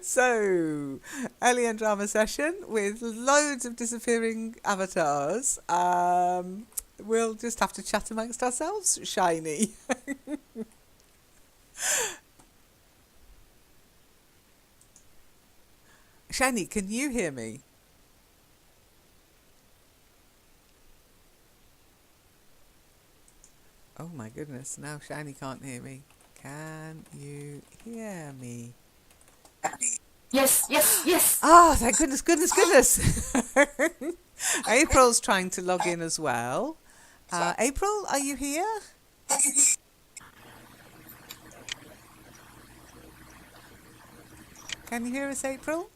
So, alien drama session with loads of disappearing avatars. We'll just have to chat amongst ourselves, Shiny. Shiny, can you hear me? Oh my goodness, now Shiny can't hear me. Can you hear me? Yes, yes, yes. Oh, thank goodness, goodness, goodness. April's trying to log in as well. April, are you here? Can you hear us, April?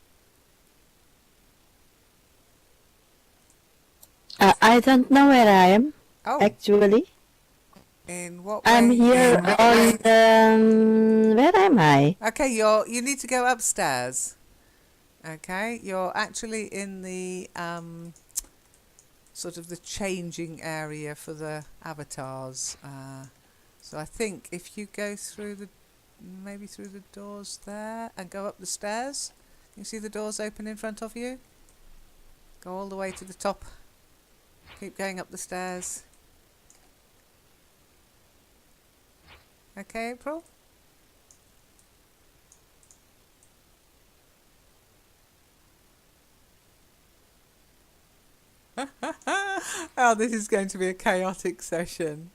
I don't know where I am, Oh, actually. in what I'm way? here on where am I? Okay, you need to go upstairs. Okay, you're actually in the sort of the changing area for the avatars. So I think if you go through maybe through the doors there and go up the stairs, you see the doors open in front of you? Go all the way to the top. Keep going up the stairs. Okay, April? Oh, this is going to be a chaotic session.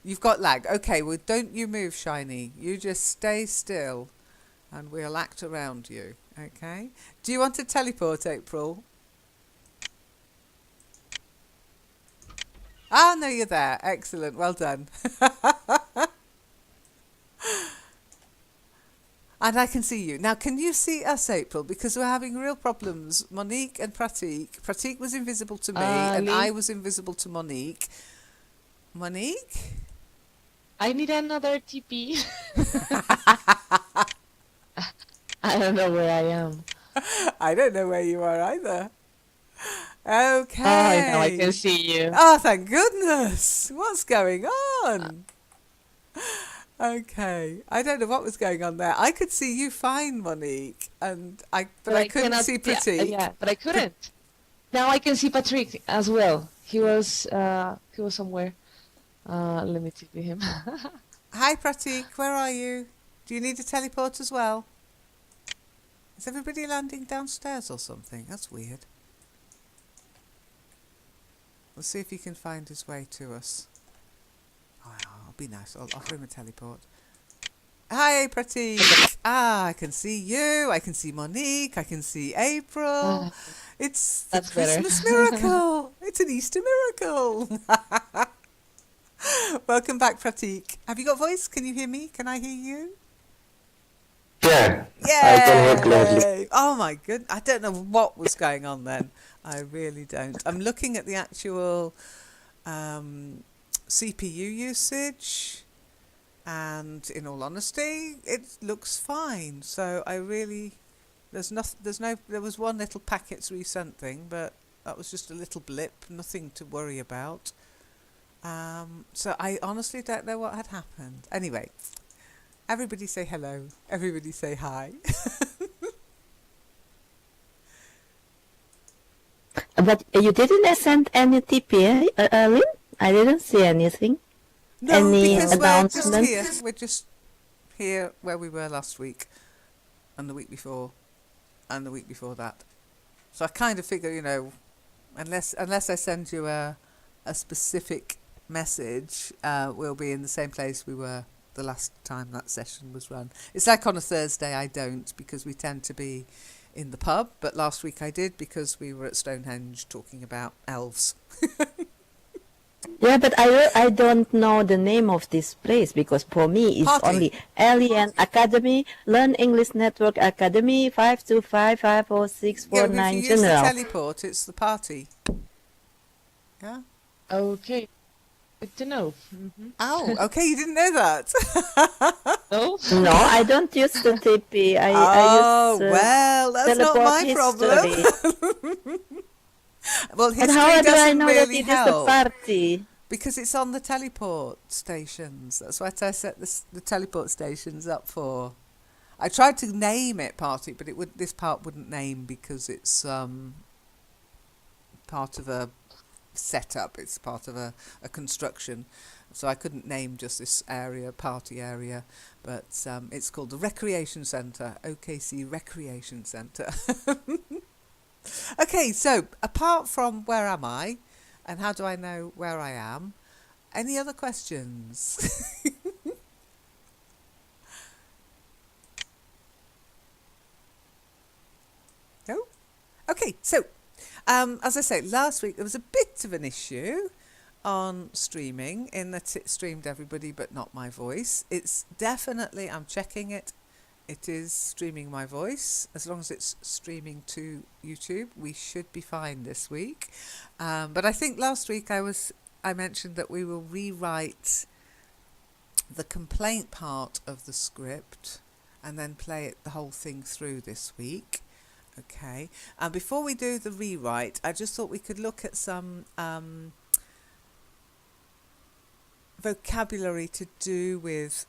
You've got lag. Okay, well, don't you move, Shiny. You just stay still and we'll act around you. Okay? Do you want to teleport, April? Ah, no, you're there. Excellent. Well done. And I can see you. Now, can you see us, April? Because we're having real problems. Monique and Pratik. Pratik was invisible to me and I was invisible to Monique. Monique? I need another TP. I don't know where I am. I don't know where you are either. Okay. Oh, now I can see you. Oh, thank goodness. What's going on? Okay. I don't know what was going on there. I could see you fine, Monique, but I couldn't see Pratik. Yeah, but I couldn't. Now I can see Patrick as well. He was somewhere. Let me TP him. Hi, Pratik. Where are you? Do you need to teleport as well? Is everybody landing downstairs or something? That's weird. Let's see if he can find his way to us. Oh, I'll be nice. I'll offer him a teleport. Hi, Pratik. I can see you. I can see Monique. I can see April. It's the Christmas miracle. It's an Easter miracle. Welcome back, Pratik. Have you got voice? Can you hear me? Can I hear you? Yeah, Yay! I can hear clearly. Oh my goodness. I don't know what was going on then. I really don't. I'm looking at the actual CPU usage, and in all honesty, it looks fine. So I really, there was one little packets resent thing, but that was just a little blip, nothing to worry about. So I honestly don't know what had happened. Anyway, everybody say hello. Everybody say hi. But you didn't send any TP, Lynn? I didn't see anything. No, Any because announcement? we're just here where we were last week, and the week before, and the week before that. So I kind of figure, unless I send you a specific message, we'll be in the same place we were the last time that session was run. It's like on a Thursday I don't, because we tend to be in the pub, but last week I did because we were at Stonehenge talking about elves. Yeah, but I don't know the name of this place, because for me it's Party. only Alien Academy, Learn English Network Academy, 525-50649 if you use the General. teleport, it's the party. Yeah. Okay. Good to know. Oh, okay, you didn't know that. No? No, I don't use the TP. I use well, that's not teleport my problem. history. Well, But history how do I doesn't know that really it is the help party? because it's on the teleport stations. That's what I set the teleport stations up for. I tried to name it party, but this part wouldn't name because it's part of a setup. It's part of a construction, so I couldn't name just this area, party area. But it's called the Recreation Centre, OKC Recreation Centre. Okay, so apart from where am I, and how do I know where I am? Any other questions? No? Okay, so as I say, last week there was a bit of an issue on streaming in that it streamed everybody but not my voice. It's definitely, I'm checking it, it is streaming my voice. As long as it's streaming to YouTube, we should be fine this week. But I think last week I mentioned that we will rewrite the complaint part of the script and then play it the whole thing through this week. Okay, and before we do the rewrite, I just thought we could look at some vocabulary to do with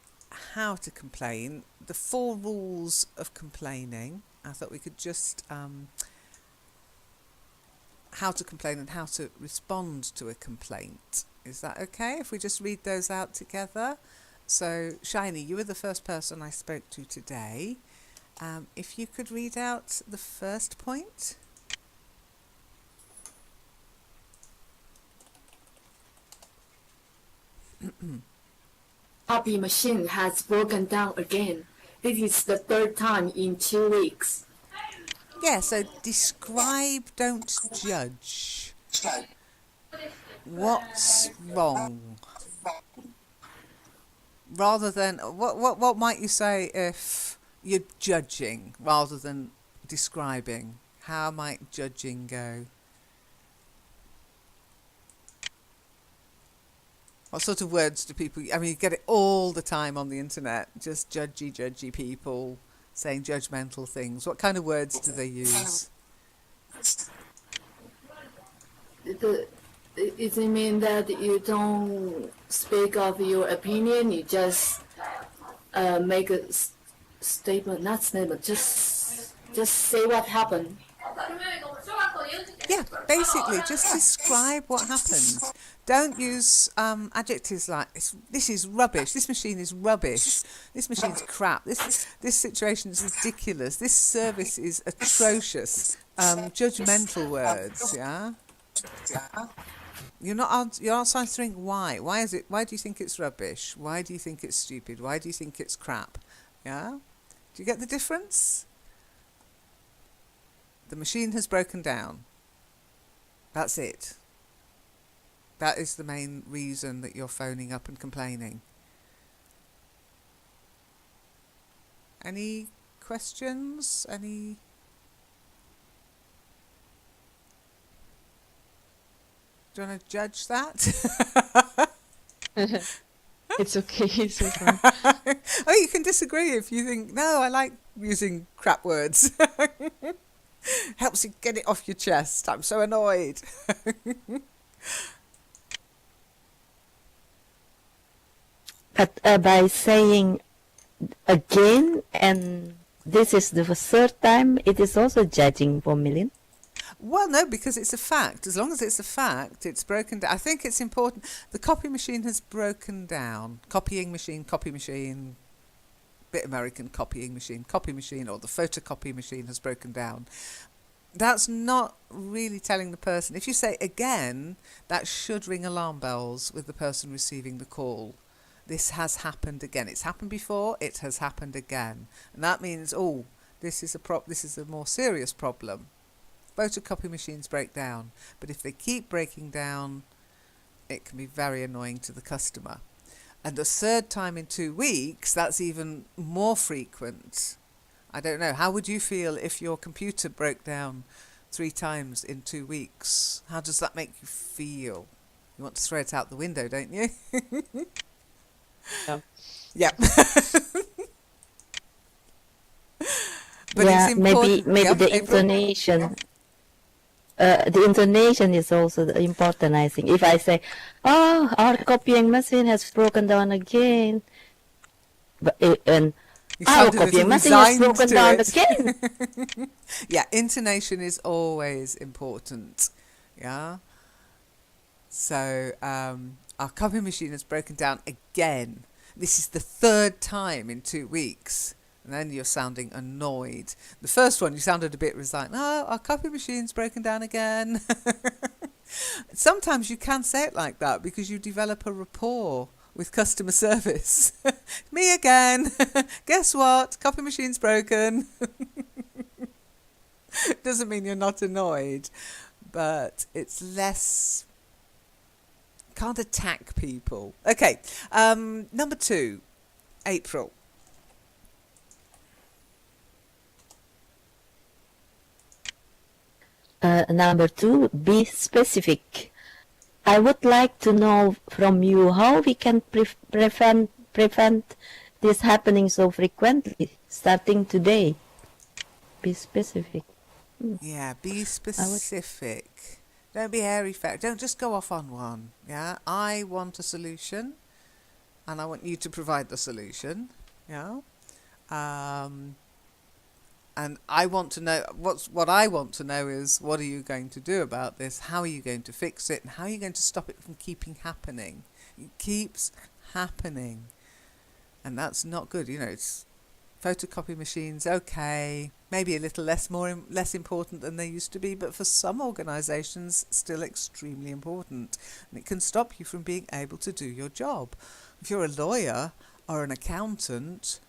how to complain, the 4 rules of complaining. I thought we could just how to complain and how to respond to a complaint. Is that okay if we just read those out together? So, Shiny, you were the first person I spoke to today. If you could read out the first point. Copy machine has broken down again. This is the 3rd time in 2 weeks. Yeah, so describe, don't judge. What's wrong? Rather than, what might you say if you're judging rather than describing? How might judging go? What sort of words do people... I mean, you get it all the time on the internet. Just judgy people saying judgmental things. What kind of words do they use? It mean that you don't speak of your opinion, you just make a statement, not statement, just say what happened. Yeah, basically, just describe what happened. Don't use adjectives like this is rubbish, this machine is rubbish, this machine's crap, this situation is ridiculous, this service is atrocious. Judgmental words, yeah? You're not answering why. Why is it? Why do you think it's rubbish? Why do you think it's stupid? Why do you think it's crap? Yeah? Do you get the difference? The machine has broken down. That's it. That is the main reason that you're phoning up and complaining. Any questions? Any... Do you want to judge that? It's okay. It's okay. Oh, you can disagree if you think, no, I like using crap words. Helps you get it off your chest. I'm so annoyed. But by saying again, and this is the 3rd time, it is also judging for Millen. Well, no, because it's a fact. As long as it's a fact, it's broken down. I think it's important. The copy machine has broken down. Copy machine, bit American, copy machine, or the photocopy machine has broken down. That's not really telling the person. If you say again, that should ring alarm bells with the person receiving the call. This has happened again. It's happened before, it has happened again. And that means, oh, this is a more serious problem. Photocopy machines break down, but if they keep breaking down, it can be very annoying to the customer. And the 3rd time in 2 weeks, that's even more frequent. I don't know, how would you feel if your computer broke down 3 times in 2 weeks? How does that make you feel? You want to throw it out the window, don't you? Yeah. Yeah. But yeah, it's important. maybe Yeah, the April? intonation. The intonation is also important, I think. If I say, "Oh, our copying machine has broken down again," and You Our sound a little copying machine is resigned broken to down it. again. Yeah, intonation is always important. Yeah. So our copy machine has broken down again. This is the third time in 2 weeks. And then you're sounding annoyed. The first one, you sounded a bit resigned. Oh, our copy machine's broken down again. Sometimes you can say it like that because you develop a rapport with customer service. Me again. Guess what? Copy machine's broken. Doesn't mean you're not annoyed, but it's less. Can't attack people. Okay, number 2, April. Number 2, be specific. I would like to know from you how we can prevent this happening so frequently, starting today. Be specific. Yeah, be specific. Don't be airy-fairy. Don't just go off on one. Yeah, I want a solution, and I want you to provide the solution. Yeah, and I want to know what I want to know is what are you going to do about this? How are you going to fix it? And how are you going to stop it from keeping happening? It keeps happening, and that's not good. You know, it's photocopy machines, okay, maybe a little less important than they used to be, but for some organisations, still extremely important, and it can stop you from being able to do your job. If you're a lawyer or an accountant,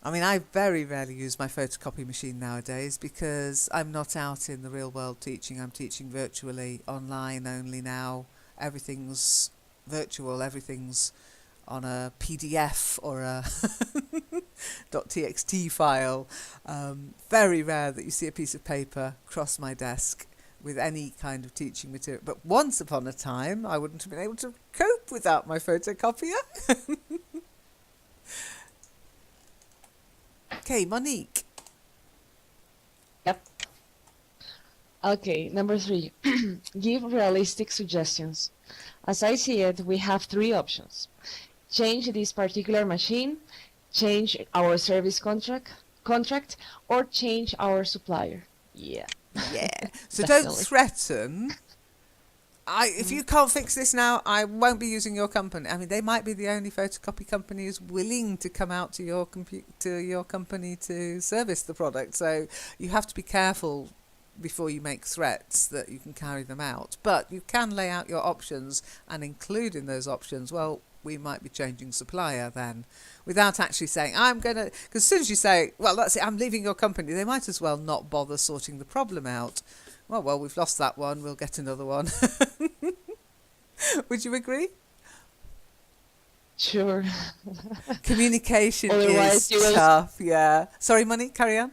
I mean, I very rarely use my photocopy machine nowadays because I'm not out in the real world teaching. I'm teaching virtually, online only now. Everything's virtual, everything's on a PDF or a .txt file. Very rare that you see a piece of paper cross my desk with any kind of teaching material. But once upon a time, I wouldn't have been able to cope without my photocopier. Okay, Monique. Yep. Okay, number 3. Give realistic suggestions. As I see it, we have 3 options. Change this particular machine, change our service contract, or change our supplier. Yeah. Yeah. So don't Definitely. threaten. If you can't fix this now, I won't be using your company. I mean, they might be the only photocopy company who's willing to come out to your company to service the product. So you have to be careful before you make threats that you can carry them out. But you can lay out your options and include in those options, well, we might be changing supplier then, without actually saying, I'm going to... Because as soon as you say, well, that's it, I'm leaving your company, they might as well not bother sorting the problem out. Well, we've lost that one, we'll get another one. Would you agree? Sure. Communication Otherwise is tough, yeah. Sorry, Monique, carry on.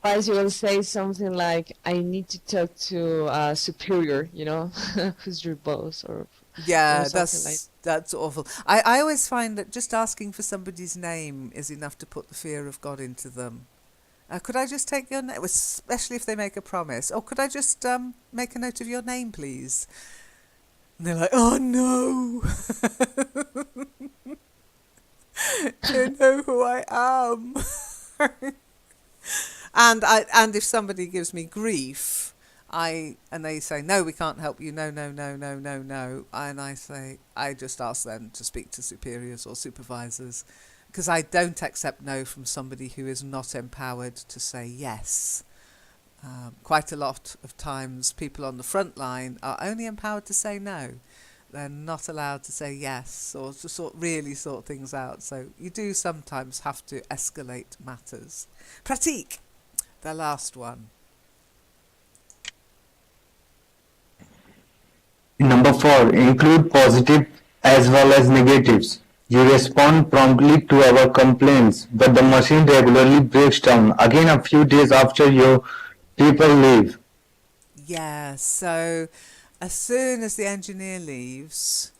Otherwise, you will say something like, I need to talk to a superior, you know, who's your boss, or Yeah, something like that's awful. I always find that just asking for somebody's name is enough to put the fear of God into them. Could I just take your name, especially if they make a promise? Or could I just make a note of your name, please? And they're like, oh no, you know who I am. And if somebody gives me grief, and they say, no, we can't help you, no, and I say, I just ask them to speak to superiors or supervisors, because I don't accept no from somebody who is not empowered to say yes. Quite a lot of times people on the front line are only empowered to say no. They're not allowed to say yes or to really sort things out. So you do sometimes have to escalate matters. Pratik, the last one. Number 4, include positive as well as negatives. You respond promptly to our complaints, but the machine regularly breaks down again a few days after your people leave. Yeah, so as soon as the engineer leaves,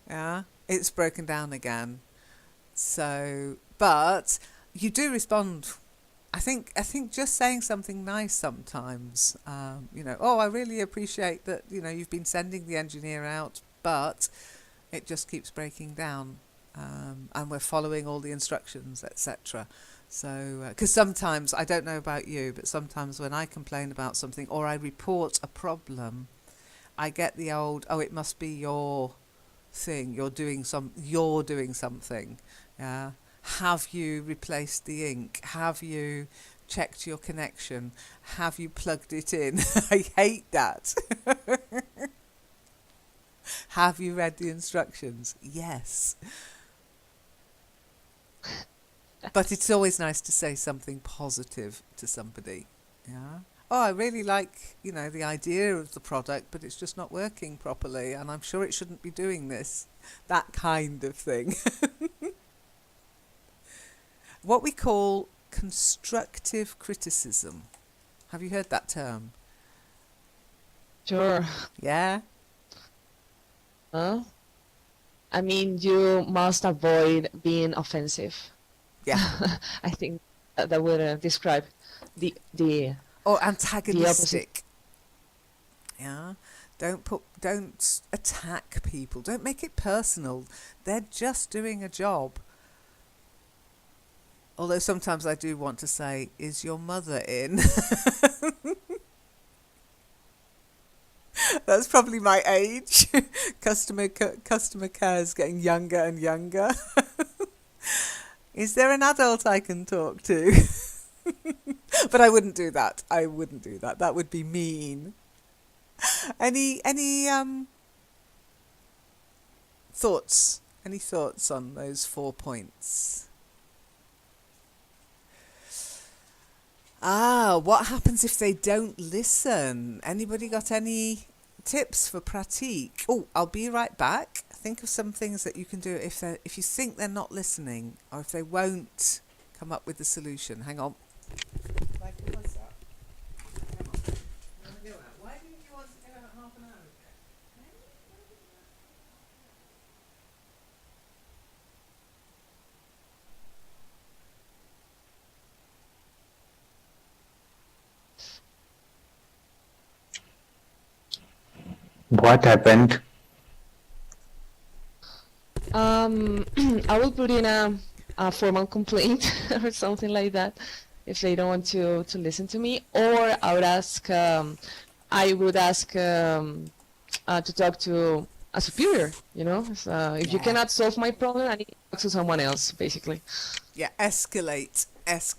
yeah, it's broken down again. So, but you do respond. I think just saying something nice sometimes, oh, I really appreciate that, you've been sending the engineer out, but it just keeps breaking down. and we're following all the instructions, etc. So, because sometimes, I don't know about you, but sometimes when I complain about something or I report a problem, I get the old, oh, it must be your thing. You're doing something. Yeah. Have you replaced the ink? Have you checked your connection? Have you plugged it in? I hate that. Have you read the instructions? Yes. But it's always nice to say something positive to somebody. Yeah. Oh, I really like, the idea of the product, but it's just not working properly, and I'm sure it shouldn't be doing this. That kind of thing. What we call constructive criticism. Have you heard that term? Sure. Yeah? Huh? I mean, you must avoid being offensive. Yeah. I think that would describe the Or opposite. antagonistic. Yeah? Don't attack people. Don't make it personal. They're just doing a job. Although sometimes I do want to say, is your mother in? That's probably my age. Customer care is getting younger and younger. Is there an adult I can talk to? But I wouldn't do that. That would be mean. Any thoughts? Any thoughts on those 4 points? What happens if they don't listen? Anybody got any tips for pratique? Oh, I'll be right back. Think of some things that you can do if you think they're not listening, or if they won't come up with the solution. Hang on. Why didn't you want to get out half an hour ago? What happened? I will put in a formal complaint or something like that if they don't want to listen to me, or I would ask to talk to a superior. If you Yeah. cannot solve my problem, I need to talk to someone else, basically. Yeah, escalate, as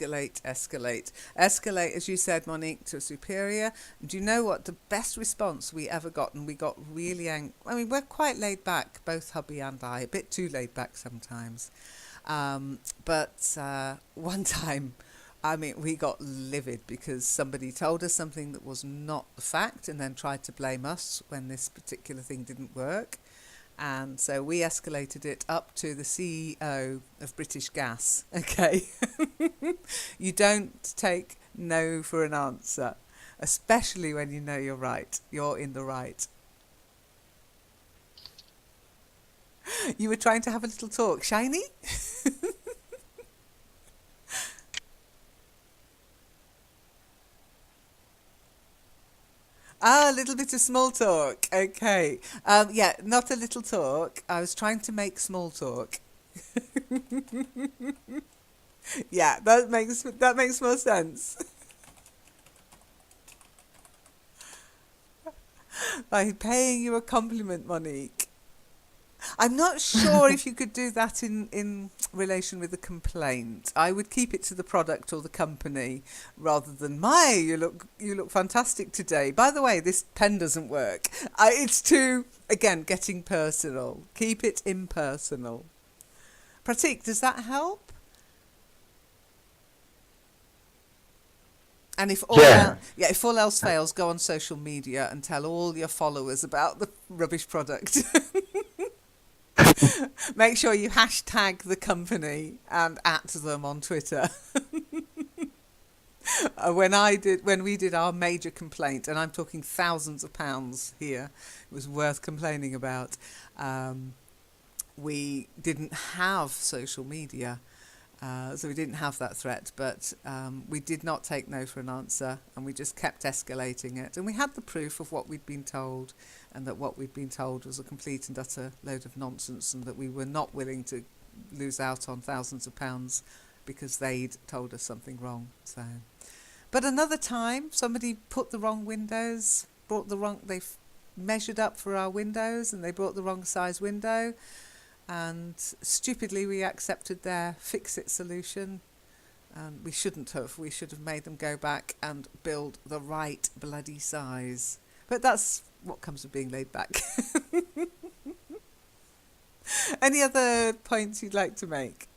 you said, Monique, to a superior. Do you know what the best response we ever got? And we got really angry. I mean, we're quite laid back, both hubby and I, a bit too laid back sometimes. But one time, I mean, we got livid because somebody told us something that was not the fact and then tried to blame us when this particular thing didn't work. And so we escalated it up to the CEO of British Gas. Okay. You don't take no for an answer, especially when you know you're right. You're in the right. You were trying to have a little talk, Shiny? A little bit of small talk. Okay. Yeah, not a little talk. I was trying to make small talk. Yeah, that makes more sense. By paying you a compliment, Monique. I'm not sure if you could do that in relation with a complaint. I would keep it to the product or the company rather than, you look fantastic today. By the way, this pen doesn't work. It's too, again, getting personal. Keep it impersonal. Pratik, does that help? And if if all else fails, go on social media and tell all your followers about the rubbish product. Make sure you hashtag the company and @ them on Twitter. When we did our major complaint, and I'm talking thousands of pounds here, it was worth complaining about. We didn't have social media, so we didn't have that threat, but we did not take no for an answer, and we just kept escalating it. And we had the proof of what we'd been told, and that what we'd been told was a complete and utter load of nonsense, and that we were not willing to lose out on thousands of pounds because they'd told us something wrong. So, but another time, somebody put the wrong windows, they measured up for our windows and they brought the wrong size window, and stupidly we accepted their fix-it solution. And we shouldn't have. We should have made them go back and build the right bloody size. But that's what comes of being laid back. Any other points you'd like to make?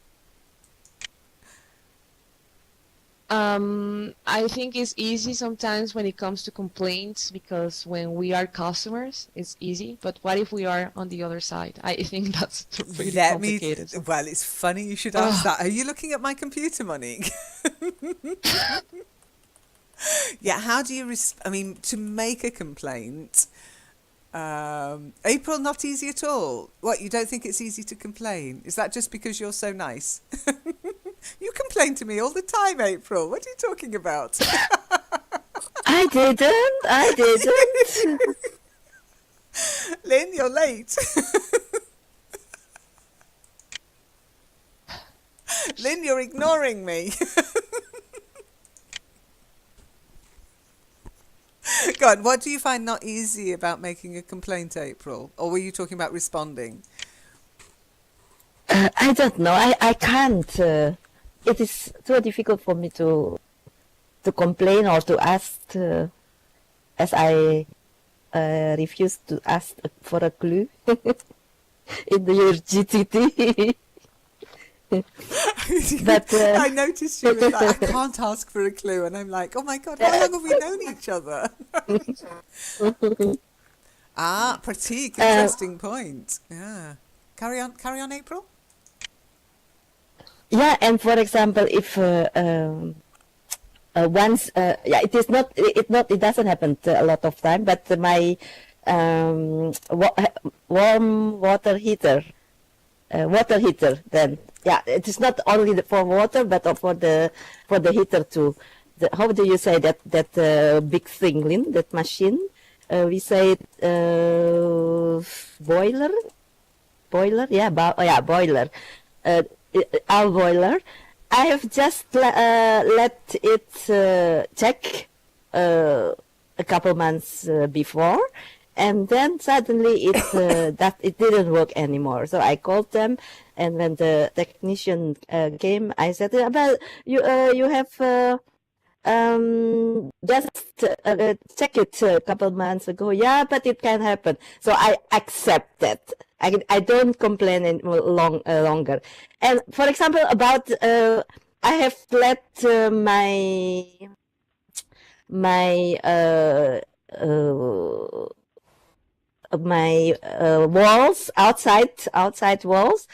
I think it's easy sometimes when it comes to complaints, because when we are customers, it's easy. But what if we are on the other side? I think that's really complicated. Well, it's funny you should ask that. Are you looking at my computer, Monique? Yeah, how do you... to make a complaint... April, not easy at all. What, you don't think it's easy to complain? Is that just because you're so nice? You complain to me all the time, April. What are you talking about? I didn't. Lynn, you're late. Lynn, you're ignoring me. Go on, what do you find not easy about making a complaint, April? Or were you talking about responding? I don't know. I can't. It is so difficult for me to complain or to ask, as I refuse to ask for a clue in your GTT. But I noticed you were like, I can't ask for a clue, and I'm like, oh my god, how long have we known each other? Pratik, interesting point. Yeah, carry on, April. Yeah, and for example, if once, it doesn't happen a lot of time, but my warm water heater, then. Yeah, it is not only for water, but for the heater too. How do you say that big thing, Lynn? That machine? We say boiler. Yeah, boiler. Our boiler. I have just let it check a couple months before. And then suddenly it didn't work anymore. So I called them, and when the technician came, I said, "Well, you have just checked it a couple months ago." Yeah, but it can happen. So I accept that. I don't complain longer. And for example, about I have let my walls, outside walls,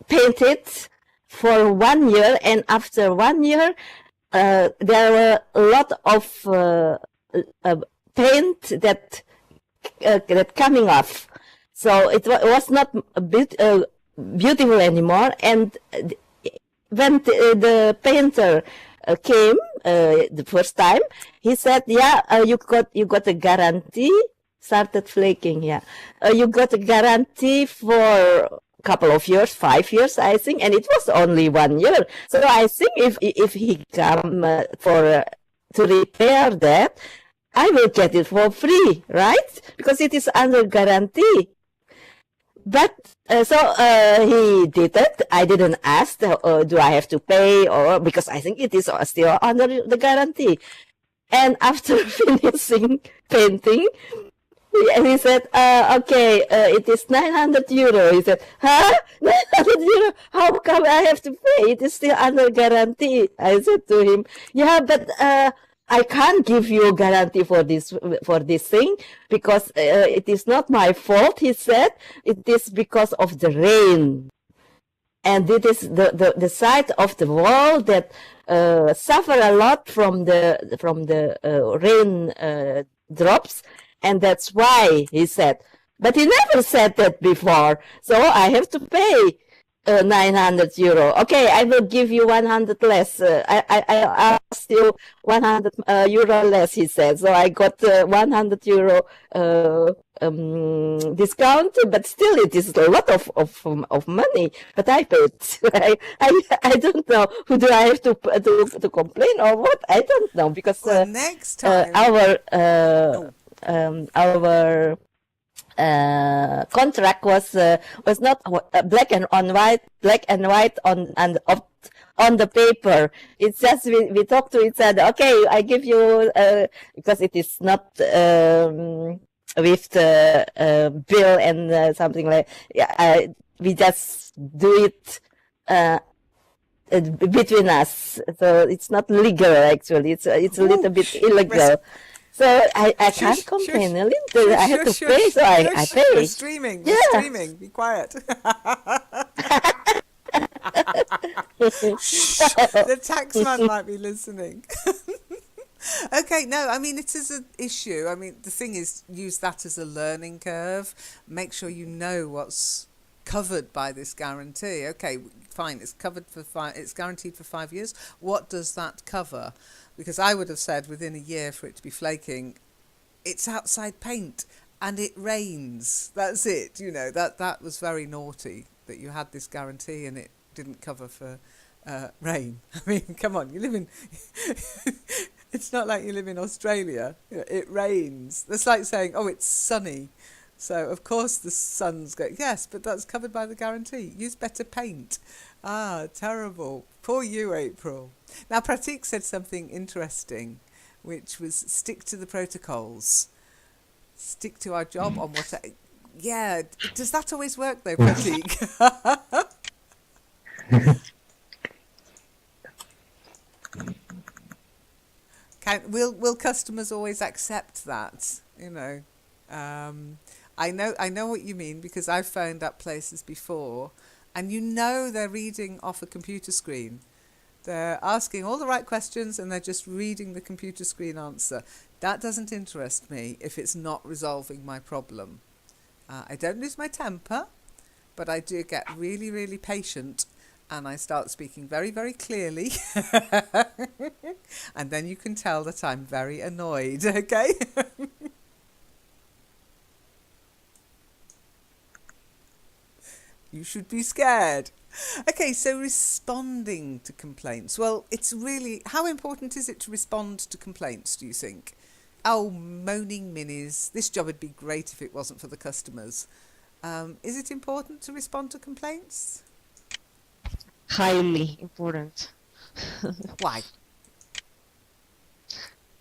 painted for 1 year, and after 1 year, there were a lot of paint that coming off. So it was not beautiful anymore. And when the painter came the first time, he said, "Yeah, you got a guarantee." Started flaking. Yeah, you got a guarantee for a couple of years, 5 years, I think, and it was only 1 year. So I think if he come to repair that, I will get it for free, right? Because it is under guarantee. But he did it. I didn't ask, do I have to pay, or because I think it is still under the guarantee. And after finishing painting, he said, "Okay, it is 900 euro." He said, "Huh? 900 euro? How come I have to pay? It is still under guarantee." I said to him, "Yeah, but I can't give you a guarantee for this thing because it is not my fault," he said. "It is because of the rain, and it is the side of the wall that suffer a lot from the rain drops, and that's why," he said. But he never said that before, so I have to pay 900 euro. "Okay, I will give you 100 less. I asked you 100 euro less," he said. So I got 100 euro discount, but still it is a lot of money. But I paid. I don't know who do I have to complain or what. I don't know because Well, next time. Oh, our contract was not black and white on the paper. It's just we talked to each other. Okay, I give you because it is not with the bill and something like. Yeah, we just do it between us, so it's not legal actually. It's a little ooh, bit shh, illegal. So I can't shush, complain. shush, A little, I have to shush, pay, shush, so I shush. We're pay. streaming. We're Yeah. streaming. Be quiet. Shh. The taxman might be listening. Okay, no, I mean, it is an issue. I mean, the thing is, use that as a learning curve. Make sure you know what's covered by this guarantee. Okay, fine, it's covered for it's guaranteed for 5 years. What does that cover? Because I would have said within a year for it to be flaking, it's outside paint and it rains. That's it. You know, that was very naughty that you had this guarantee and it didn't cover for rain. I mean, come on, you live in... It's not like you live in Australia. You know, it rains. That's like saying, oh, it's sunny. So, of course, the sun's going... Yes, but that's covered by the guarantee. Use better paint. Ah, terrible. Poor you, April. Now, Pratik said something interesting, which was stick to the protocols. Stick to our job on what... Yeah, does that always work, though, Pratik? Will customers always accept that? You know, I know what you mean because I've phoned up places before, and you know they're reading off a computer screen. They're asking all the right questions and they're just reading the computer screen answer. That doesn't interest me if it's not resolving my problem. I don't lose my temper, but I do get really, really patient and I start speaking very, very clearly. And then you can tell that I'm very annoyed, okay? You should be scared. Okay, so responding to complaints. Well, it's really... How important is it to respond to complaints, do you think? Oh, moaning minis. This job would be great if it wasn't for the customers. Is it important to respond to complaints? Highly important. Why?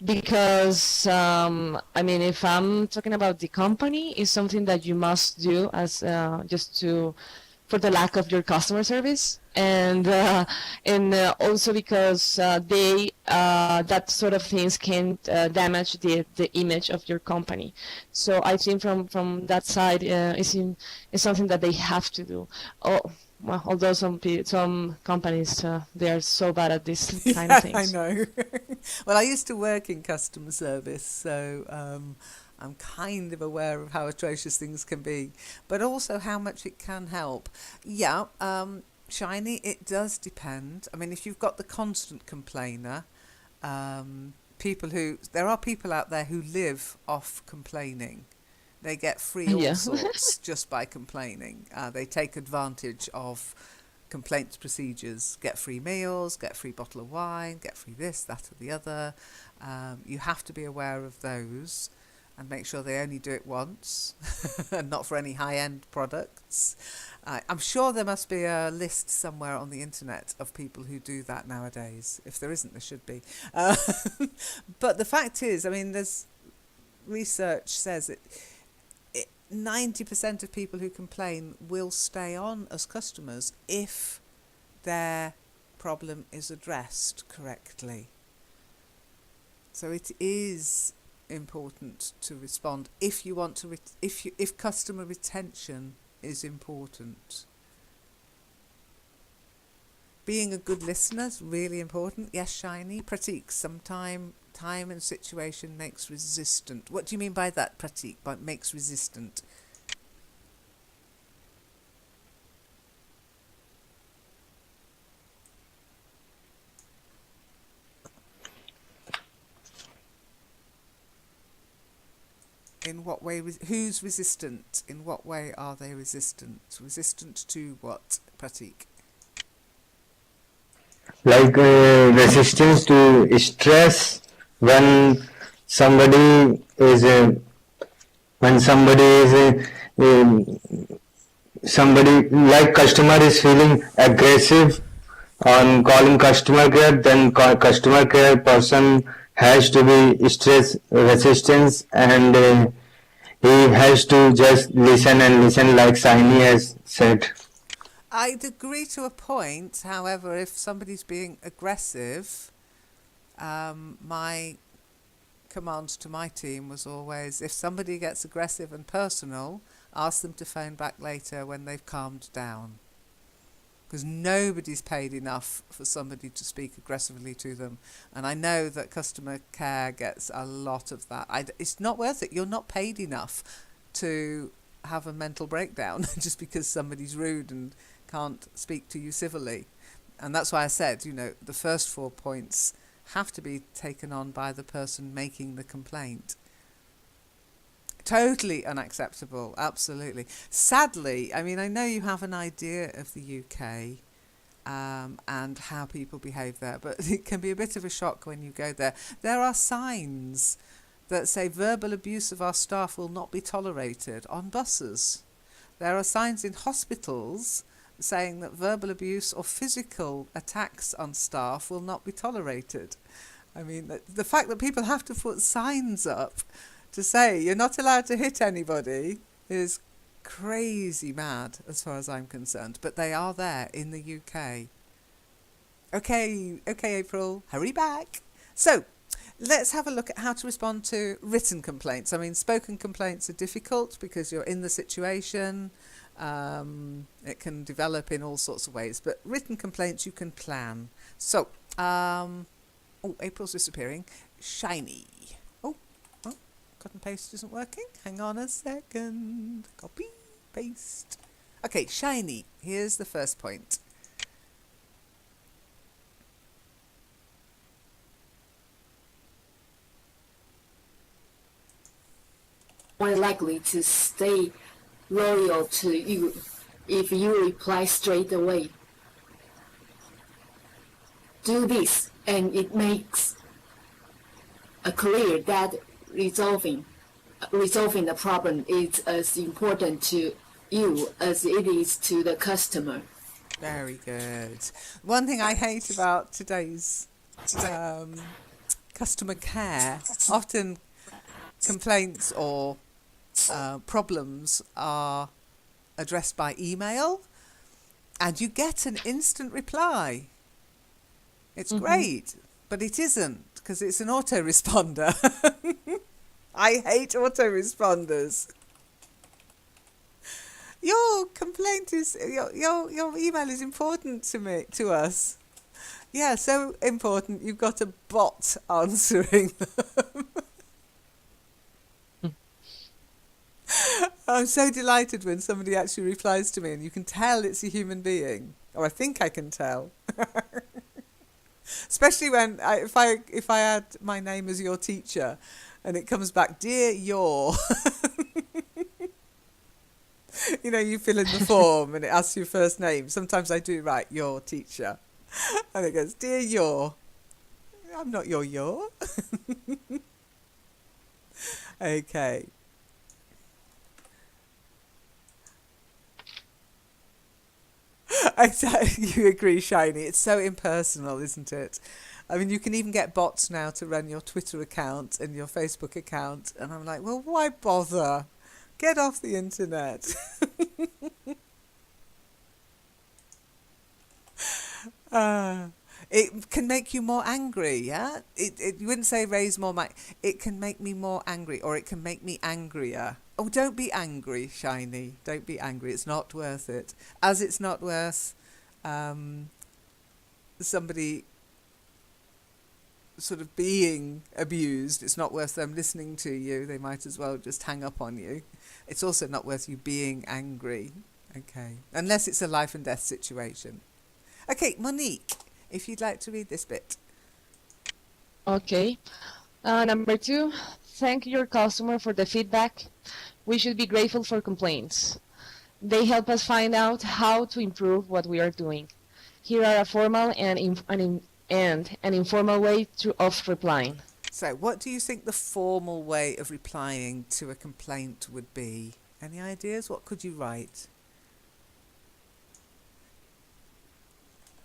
Because I mean, if I'm talking about the company, it's something that you must do as just to for the lack of your customer service, and also because they that sort of things can damage the image of your company. So I think from that side, it's something that they have to do. Oh, well, although some companies they are so bad at this kind of things. I know. Well, I used to work in customer service, so I'm kind of aware of how atrocious things can be, but also how much it can help. Yeah, Shiny, it does depend. I mean, if you've got the constant complainer, there are people out there who live off complaining. They get free all Yeah. sorts just by complaining. They take advantage of complaints procedures, get free meals, get free bottle of wine, get free this, that or the other. You have to be aware of those and make sure they only do it once and not for any high-end products. I'm sure there must be a list somewhere on the internet of people who do that nowadays. If there isn't, there should be. But the fact is, I mean, there's research says it 90% of people who complain will stay on as customers if their problem is addressed correctly. So it is important to respond if you want to if customer retention is important. Being a good listener is really important. Yes, Shiny. Pratik, time and situation makes resistant. What do you mean by that, Pratik, by makes resistant? In what way? Who's resistant? In what way are they resistant? Resistant to what, Pratik? Like resistance to stress when somebody is somebody like customer is feeling aggressive on calling customer care, then customer care person has to be stress resistance, and he has to just listen and listen, like Saini has said. I'd agree to a point. However, if somebody's being aggressive, my command to my team was always, if somebody gets aggressive and personal, ask them to phone back later when they've calmed down. Because nobody's paid enough for somebody to speak aggressively to them. And I know that customer care gets a lot of that. It's not worth it. You're not paid enough to have a mental breakdown just because somebody's rude and can't speak to you civilly. And that's why I said, the first 4 points have to be taken on by the person making the complaint. Totally unacceptable, absolutely. Sadly, I know you have an idea of the UK and how people behave there, but it can be a bit of a shock when you go there. There are signs that say verbal abuse of our staff will not be tolerated on buses. There are signs in hospitals saying that verbal abuse or physical attacks on staff will not be tolerated. The fact that people have to put signs up to say you're not allowed to hit anybody is crazy mad as far as I'm concerned. But they are there in the UK. Okay, April, hurry back. So, let's have a look at how to respond to written complaints. Spoken complaints are difficult because you're in the situation. It can develop in all sorts of ways. But written complaints you can plan. So, April's disappearing. Shiny. Cut and paste isn't working. Hang on a second. Copy, paste. Okay, shiny. Here's the first point. More likely to stay loyal to you if you reply straight away. Do this, and it makes clear that resolving the problem is as important to you as it is to the customer. Very good. One thing I hate about today's customer care, often complaints or problems are addressed by email and you get an instant reply. It's great, but it isn't because it's an autoresponder. I hate autoresponders. Your complaint is your email is important to us. Yeah, so important. You've got a bot answering them. I'm so delighted when somebody actually replies to me, and you can tell it's a human being, or I think I can tell. Especially when if I add my name as your teacher, and it comes back, dear your. You fill in the form and it asks your first name. Sometimes I do write your teacher. And it goes, dear your. I'm not your. Okay. Exactly, you agree, Shiny. It's so impersonal, isn't it? You can even get bots now to run your Twitter account and your Facebook account. And I'm like, well, why bother? Get off the internet. It can make you more angry, yeah? You wouldn't say raise more it can make me more angry, or it can make me angrier. Oh, don't be angry, Shiny. Don't be angry. It's not worth it. As it's not worth somebody sort of being abused. It's not worth them listening to you. They might as well just hang up on you. It's also not worth you being angry. Okay. Unless it's a life and death situation. Okay, Monique, if you'd like to read this bit. Okay. Number 2, thank your customer for the feedback. We should be grateful for complaints. They help us find out how to improve what we are doing. Here are a formal and an informal way of replying. So, what do you think the formal way of replying to a complaint would be? Any ideas? What could you write?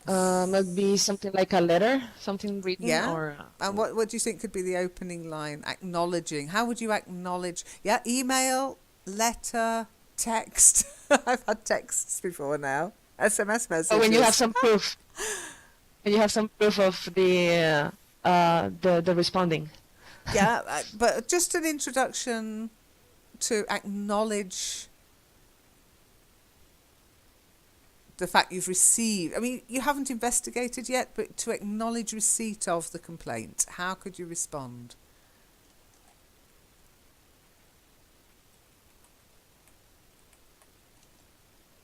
It'd be something like a letter, something written, Yeah. or And what do you think could be the opening line? Acknowledging. How would you acknowledge? Yeah, email, letter, text. I've had texts before now. SMS messages. oh, when you have some proof, when you have some proof of the responding. Yeah, but just an introduction to acknowledge the fact you've received. I mean, you haven't investigated yet, but to acknowledge receipt of the complaint, how could you respond?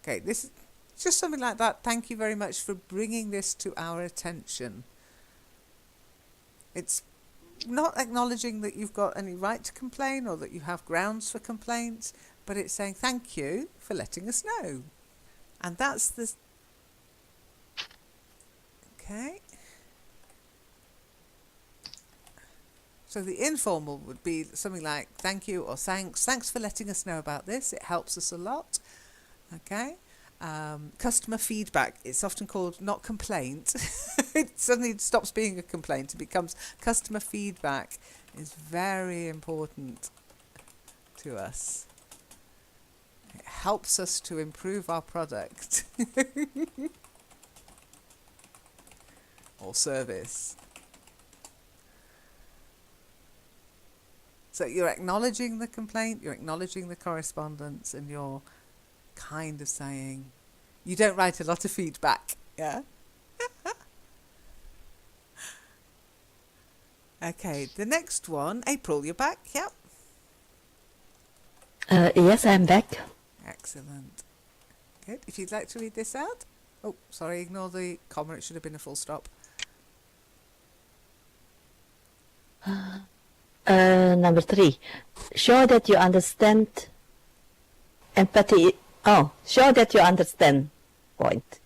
Okay, this is just something like that. Thank you very much for bringing this to our attention. It's not acknowledging that you've got any right to complain or that you have grounds for complaints, but it's saying thank you for letting us know. And that's the... Okay. So the informal would be something like thank you or thanks. Thanks for letting us know about this. It helps us a lot. Okay. Customer feedback. It's often called not complaint. It suddenly stops being a complaint. It becomes customer feedback. Is very important to us. It helps us to improve our product or service. So you're acknowledging the complaint, you're acknowledging the correspondence, and you're kind of saying, you don't write a lot of feedback, yeah? Okay, the next one, April, you're back, yep? Yes, I'm back. Excellent. Good. If you'd like to read this out. Oh, sorry, ignore the comma, it should have been a full stop. Number 3. Show that you understand empathy. Oh, show that you understand. Point.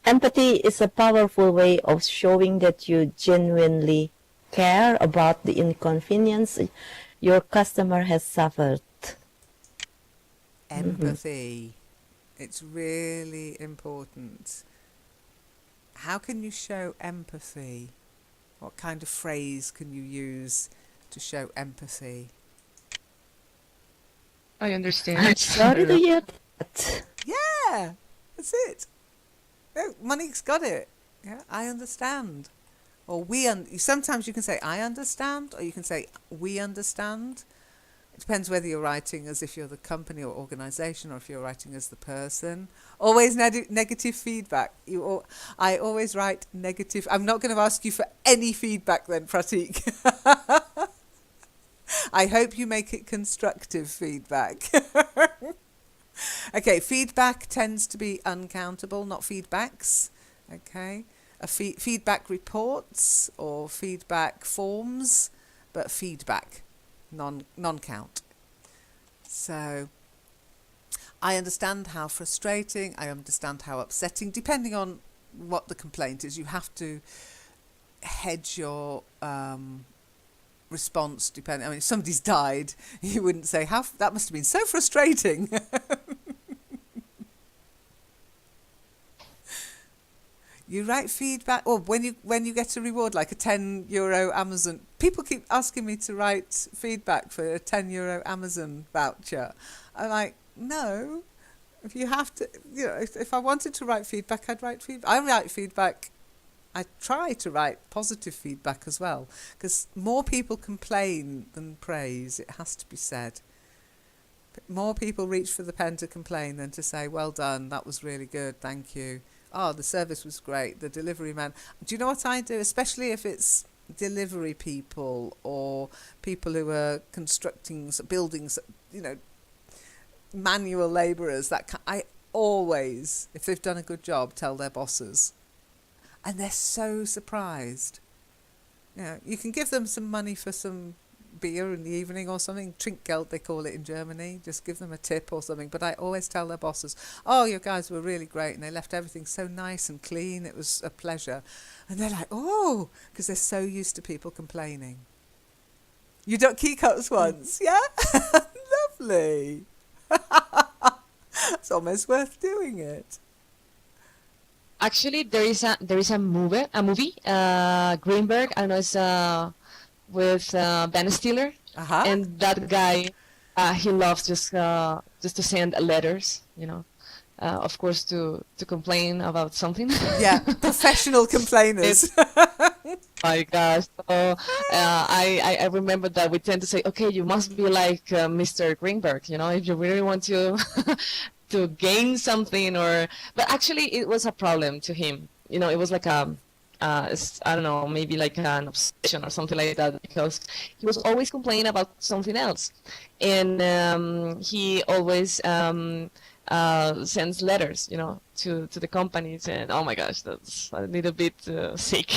Empathy is a powerful way of showing that you genuinely care about the inconvenience your customer has suffered. Empathy. It's really important. How can you show empathy? What kind of phrase can you use to show empathy? I understand. I'm sorry to hear that. Yeah, that's it. No, Monique's got it. Yeah, I understand. Or sometimes you can say I understand, or you can say we understand. It depends whether you're writing as if you're the company or organisation, or if you're writing as the person. Always negative feedback. I always write negative. I'm not going to ask you for any feedback then, Pratik. I hope you make it constructive feedback. Okay, feedback tends to be uncountable, not feedbacks. Okay, feedback reports or feedback forms, but feedback, non-count. So I understand how frustrating, I understand how upsetting, depending on what the complaint is. You have to hedge your response depending. I mean, if somebody's died, you wouldn't say that must have been so frustrating. You write feedback, or when you get a reward like a €10 Amazon. People keep asking me to write feedback for a €10 Amazon voucher. I'm like, no. If you have to, if I wanted to write feedback, I'd write feedback. I write feedback. I try to write positive feedback as well, because more people complain than praise. It has to be said. More people reach for the pen to complain than to say, well done, that was really good, thank you. Oh, the service was great, the delivery man. Do you know what I do? Especially if it's delivery people or people who are constructing buildings, manual labourers. I always, if they've done a good job, tell their bosses. And they're so surprised. You can give them some money for some beer in the evening or something. Trinkgeld, they call it in Germany. Just give them a tip or something. But I always tell their bosses, oh, your guys were really great, and they left everything so nice and clean. It was a pleasure. And they're like, oh, because they're so used to people complaining. You don't key cups once, yeah? Lovely. It's almost worth doing it. Actually, there is a movie, Greenberg. I don't know, it's with Ben Stiller, Uh-huh. and that guy, he loves just to send letters, of course to complain about something. Yeah, professional complainers. My gosh. So I remember that we tend to say, okay, you must be like Mr. Greenberg, if you really want to to gain something, but actually it was a problem to him. It was like I don't know, maybe like an obsession or something like that, because he was always complaining about something else, and he always sends letters, to the companies, and oh my gosh, that's a little bit sick.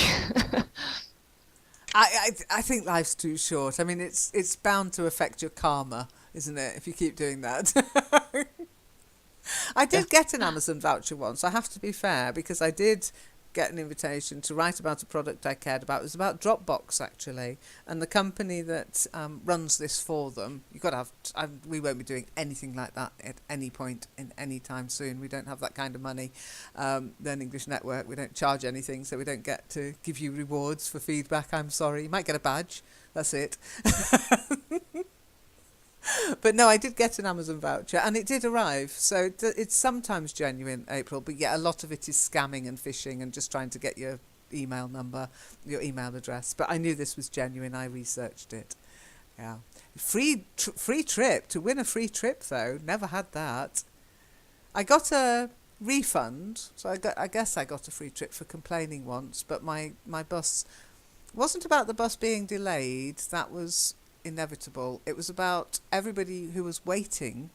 I think life's too short. I mean, it's bound to affect your karma, isn't it, if you keep doing that? I did get an Amazon voucher once. I have to be fair, because I did get an invitation to write about a product I cared about. It was about Dropbox, actually, and the company that runs this for them. You've got to have. We won't be doing anything like that at any point in any time soon. We don't have that kind of money. Learn English Network. We don't charge anything, so we don't get to give you rewards for feedback. I'm sorry. You might get a badge. That's it. But no, I did get an Amazon voucher, and it did arrive. So it's sometimes genuine, April, but yeah, a lot of it is scamming and phishing and just trying to get your email number, your email address. But I knew this was genuine. I researched it. Yeah, free trip, to win a free trip though. Never had that. I got a refund, so I guess I got a free trip for complaining once. But my bus wasn't about the bus being delayed. That was inevitable. It was about everybody who was waiting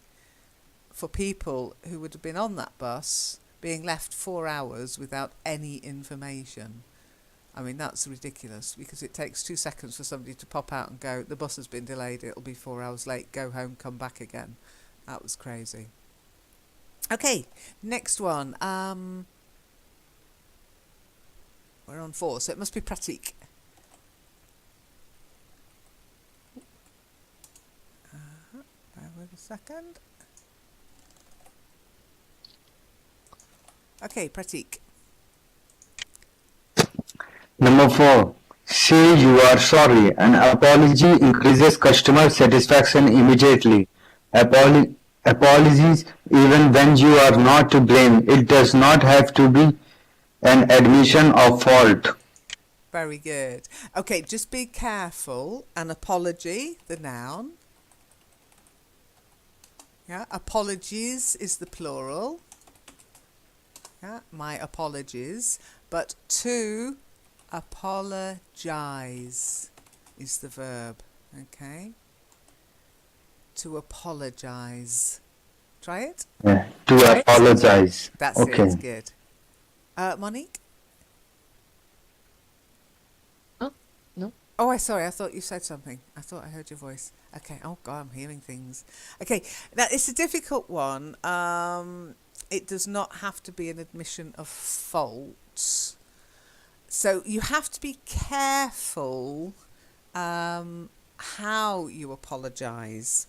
for people who would have been on that bus being left 4 hours without any information. I mean, that's ridiculous, because it takes 2 seconds for somebody to pop out and go, the bus has been delayed, it'll be 4 hours late, go home, come back again. That was crazy. Okay, next one. We're on 4, so it must be pratique. Wait a second. Okay, pratique. Number 4. Say you are sorry. An apology increases customer satisfaction immediately. Apologies even when you are not to blame. It does not have to be an admission of fault. Very good. Okay, just be careful. An apology, the noun. Yeah, apologies is the plural. Yeah, my apologies. But to apologize is the verb. Okay. To apologize. Try it. Yeah, to apologize. That's Okay. it. Good. Monique? No. Oh, sorry. I thought you said something. I thought I heard your voice. Okay. Oh, God, I'm hearing things. Okay. Now, it's a difficult one. It does not have to be an admission of fault. So you have to be careful how you apologise.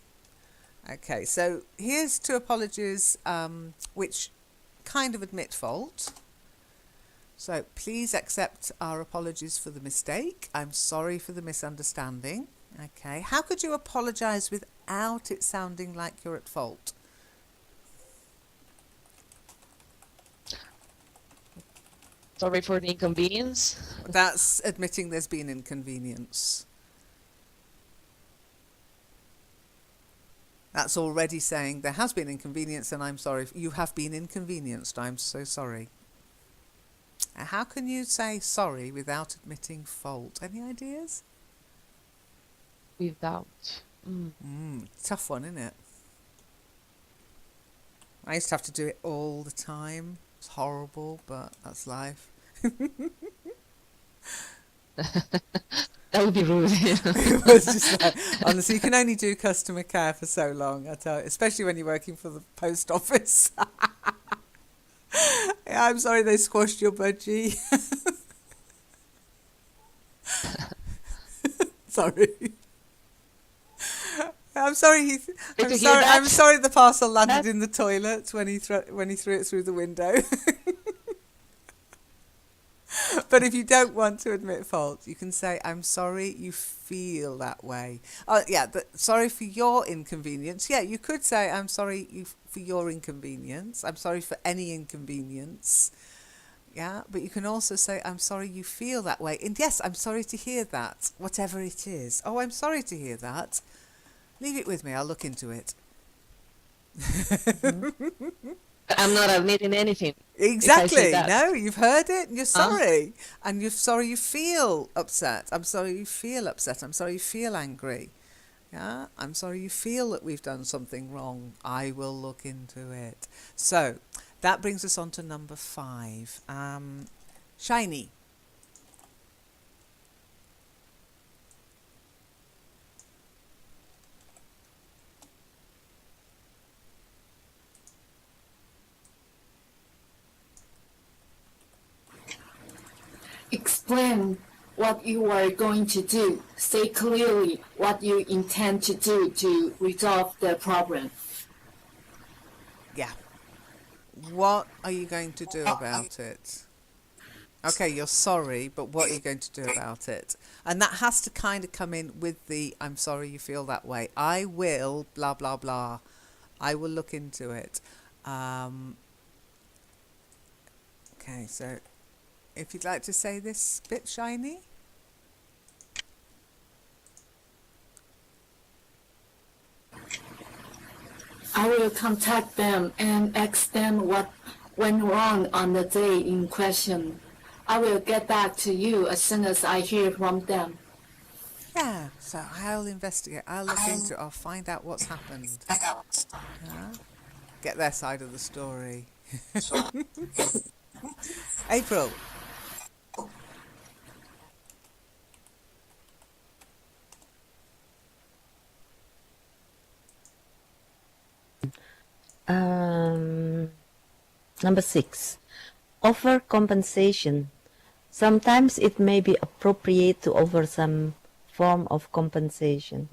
Okay. So here's 2 apologies which kind of admit fault. So please accept our apologies for the mistake. I'm sorry for the misunderstanding. Okay. How could you apologise without it sounding like you're at fault? Sorry for the inconvenience. That's admitting there's been inconvenience. That's already saying there has been inconvenience and I'm sorry. You have been inconvenienced. I'm so sorry. How can you say sorry without admitting fault? Any ideas? Without. Tough one, isn't it? I used to have to do it all the time. It's horrible, but that's life. That would be rude. It was just like, honestly, you can only do customer care for so long, I tell you, especially when you're working for the post office. Yeah, I'm sorry they squashed your budgie. Sorry. I'm sorry, Heath. Did I'm you hear sorry. I'm that? sorry the parcel landed That- in the toilet when he threw it through the window. But if you don't want to admit fault, you can say, "I'm sorry you feel that way." Oh, yeah, sorry for your inconvenience. Yeah, you could say, "I'm sorry for your inconvenience. I'm sorry for any inconvenience." Yeah, but you can also say, "I'm sorry you feel that way." And yes, I'm sorry to hear that, whatever it is. Oh, I'm sorry to hear that. Leave it with me. I'll look into it. I'm not admitting anything. Exactly. that. No, you've heard it and you're sorry. And you're sorry you feel upset. I'm sorry you feel upset. I'm sorry you feel angry. Yeah, I'm sorry you feel that we've done something wrong. I will look into it. So that brings us on to number 5. Shiny. Explain what you are going to do. Say clearly what you intend to do to resolve the problem. Yeah. What are you going to do about it? Okay, you're sorry, but what are you going to do about it? And that has to kind of come in with the "I'm sorry you feel that way. I will blah blah blah. I will look into it." Okay, so if you'd like to say this bit, Shiny. I will contact them and ask them what went wrong on the day in question. I will get back to you as soon as I hear from them. Yeah, so I'll investigate. I'll look into it. I'll find out what's happened. Yeah? Get their side of the story. April. Number 6. Offer compensation. Sometimes it may be appropriate to offer some form of compensation.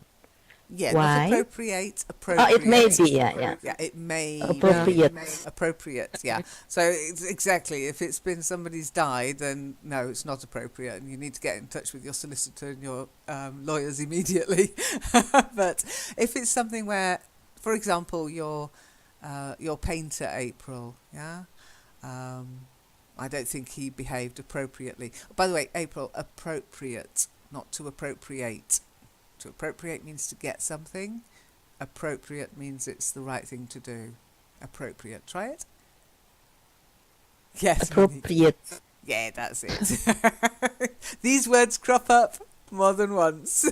Yeah, Why? not appropriate. It may be, yeah. Yeah, it may Appropriate. be appropriate. Yeah. So it's exactly, if it's been somebody's died, then no, it's not appropriate, and you need to get in touch with your solicitor and your lawyers immediately. But if it's something where, for example, your painter April, yeah, I don't think he behaved appropriately. By the way, April, appropriate, not to appropriate. To appropriate means to get something. Appropriate means it's the right thing to do. Appropriate. Try it. Yes. Monique. Appropriate. Yeah, that's it. These words crop up more than once.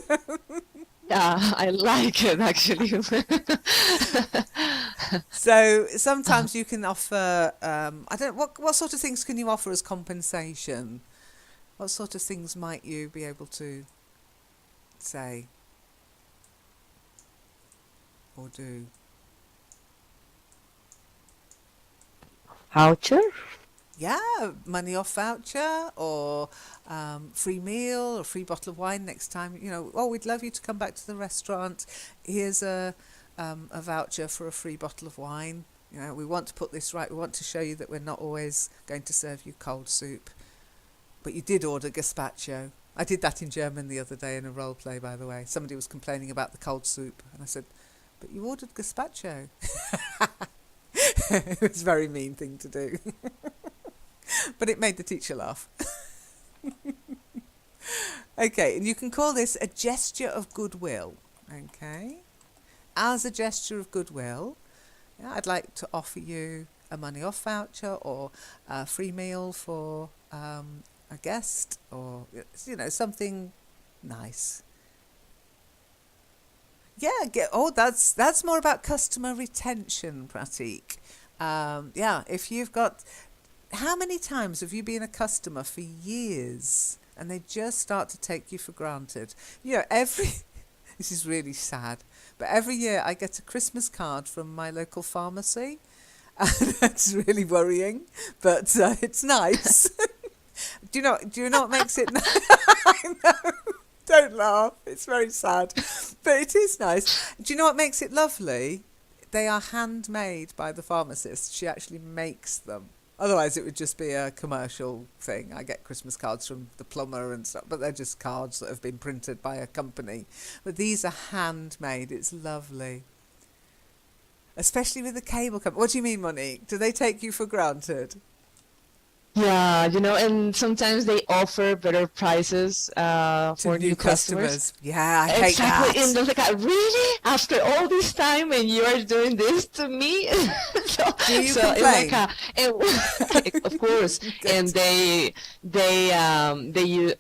Yeah, I like it actually. So sometimes you can offer. I don't. What sort of things can you offer as compensation? What sort of things might you be able to say or do? Voucher? Yeah, money off voucher or free meal or free bottle of wine next time. You know, oh, we'd love you to come back to the restaurant. Here's a voucher for a free bottle of wine. You know, we want to put this right. We want to show you that we're not always going to serve you cold soup. But you did order gazpacho. I did that in German the other day in a role play, by the way. Somebody was complaining about the cold soup, and I said, "But you ordered gazpacho." It was a very mean thing to do. But it made the teacher laugh. Okay, and you can call this a gesture of goodwill. Okay, as a gesture of goodwill, yeah, I'd like to offer you a money off voucher or a free meal for a guest, or something nice. Yeah, that's more about customer retention, Pratik. Yeah, if you've got, how many times have you been a customer for years? and they just start to take you for granted. You know, every this is really sad, but every year I get a Christmas card from my local pharmacy, and that's really worrying, but it's nice. Do you know? Do you know what makes it? I know. Don't laugh. It's very sad, but it is nice. Do you know what makes it lovely? They are handmade by the pharmacist. She actually makes them. Otherwise, it would just be a commercial thing. I get Christmas cards from the plumber and stuff, but they're just cards that have been printed by a company. But these are handmade. It's lovely. Especially with the cable company. What do you mean, Monique? Do they take you for granted? Yeah, and sometimes they offer better prices To for new customers. Yeah, I hate Exactly, and that. they're like, really? After all this time, and you are doing this to me? so, Do you so complain? of course, and they they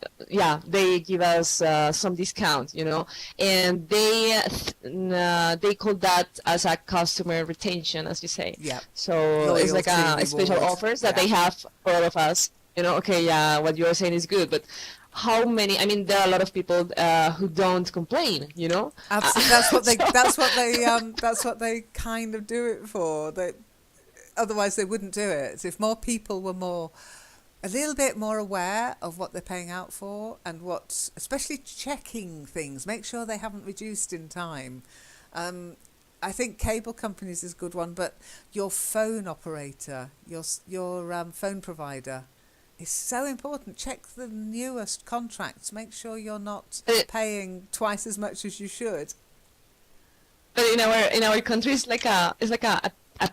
give us some discount, and they call that as a customer retention, as you say. Yeah. So it's like Loyalty a special reward. offers that Yeah. they have for all of us. Okay, yeah, what you're saying is good, but how many? I mean, there are a lot of people who don't complain. Absolutely. That's what they. So- That's what they. That's what they kind of do it for. Otherwise, they wouldn't do it. So if more people were a little bit more aware of what they're paying out for, and especially checking things, make sure they haven't reduced in time. I think cable companies is a good one, but your phone operator, your phone provider, is so important. Check the newest contracts. Make sure you're not paying twice as much as you should. But in our country, it's like a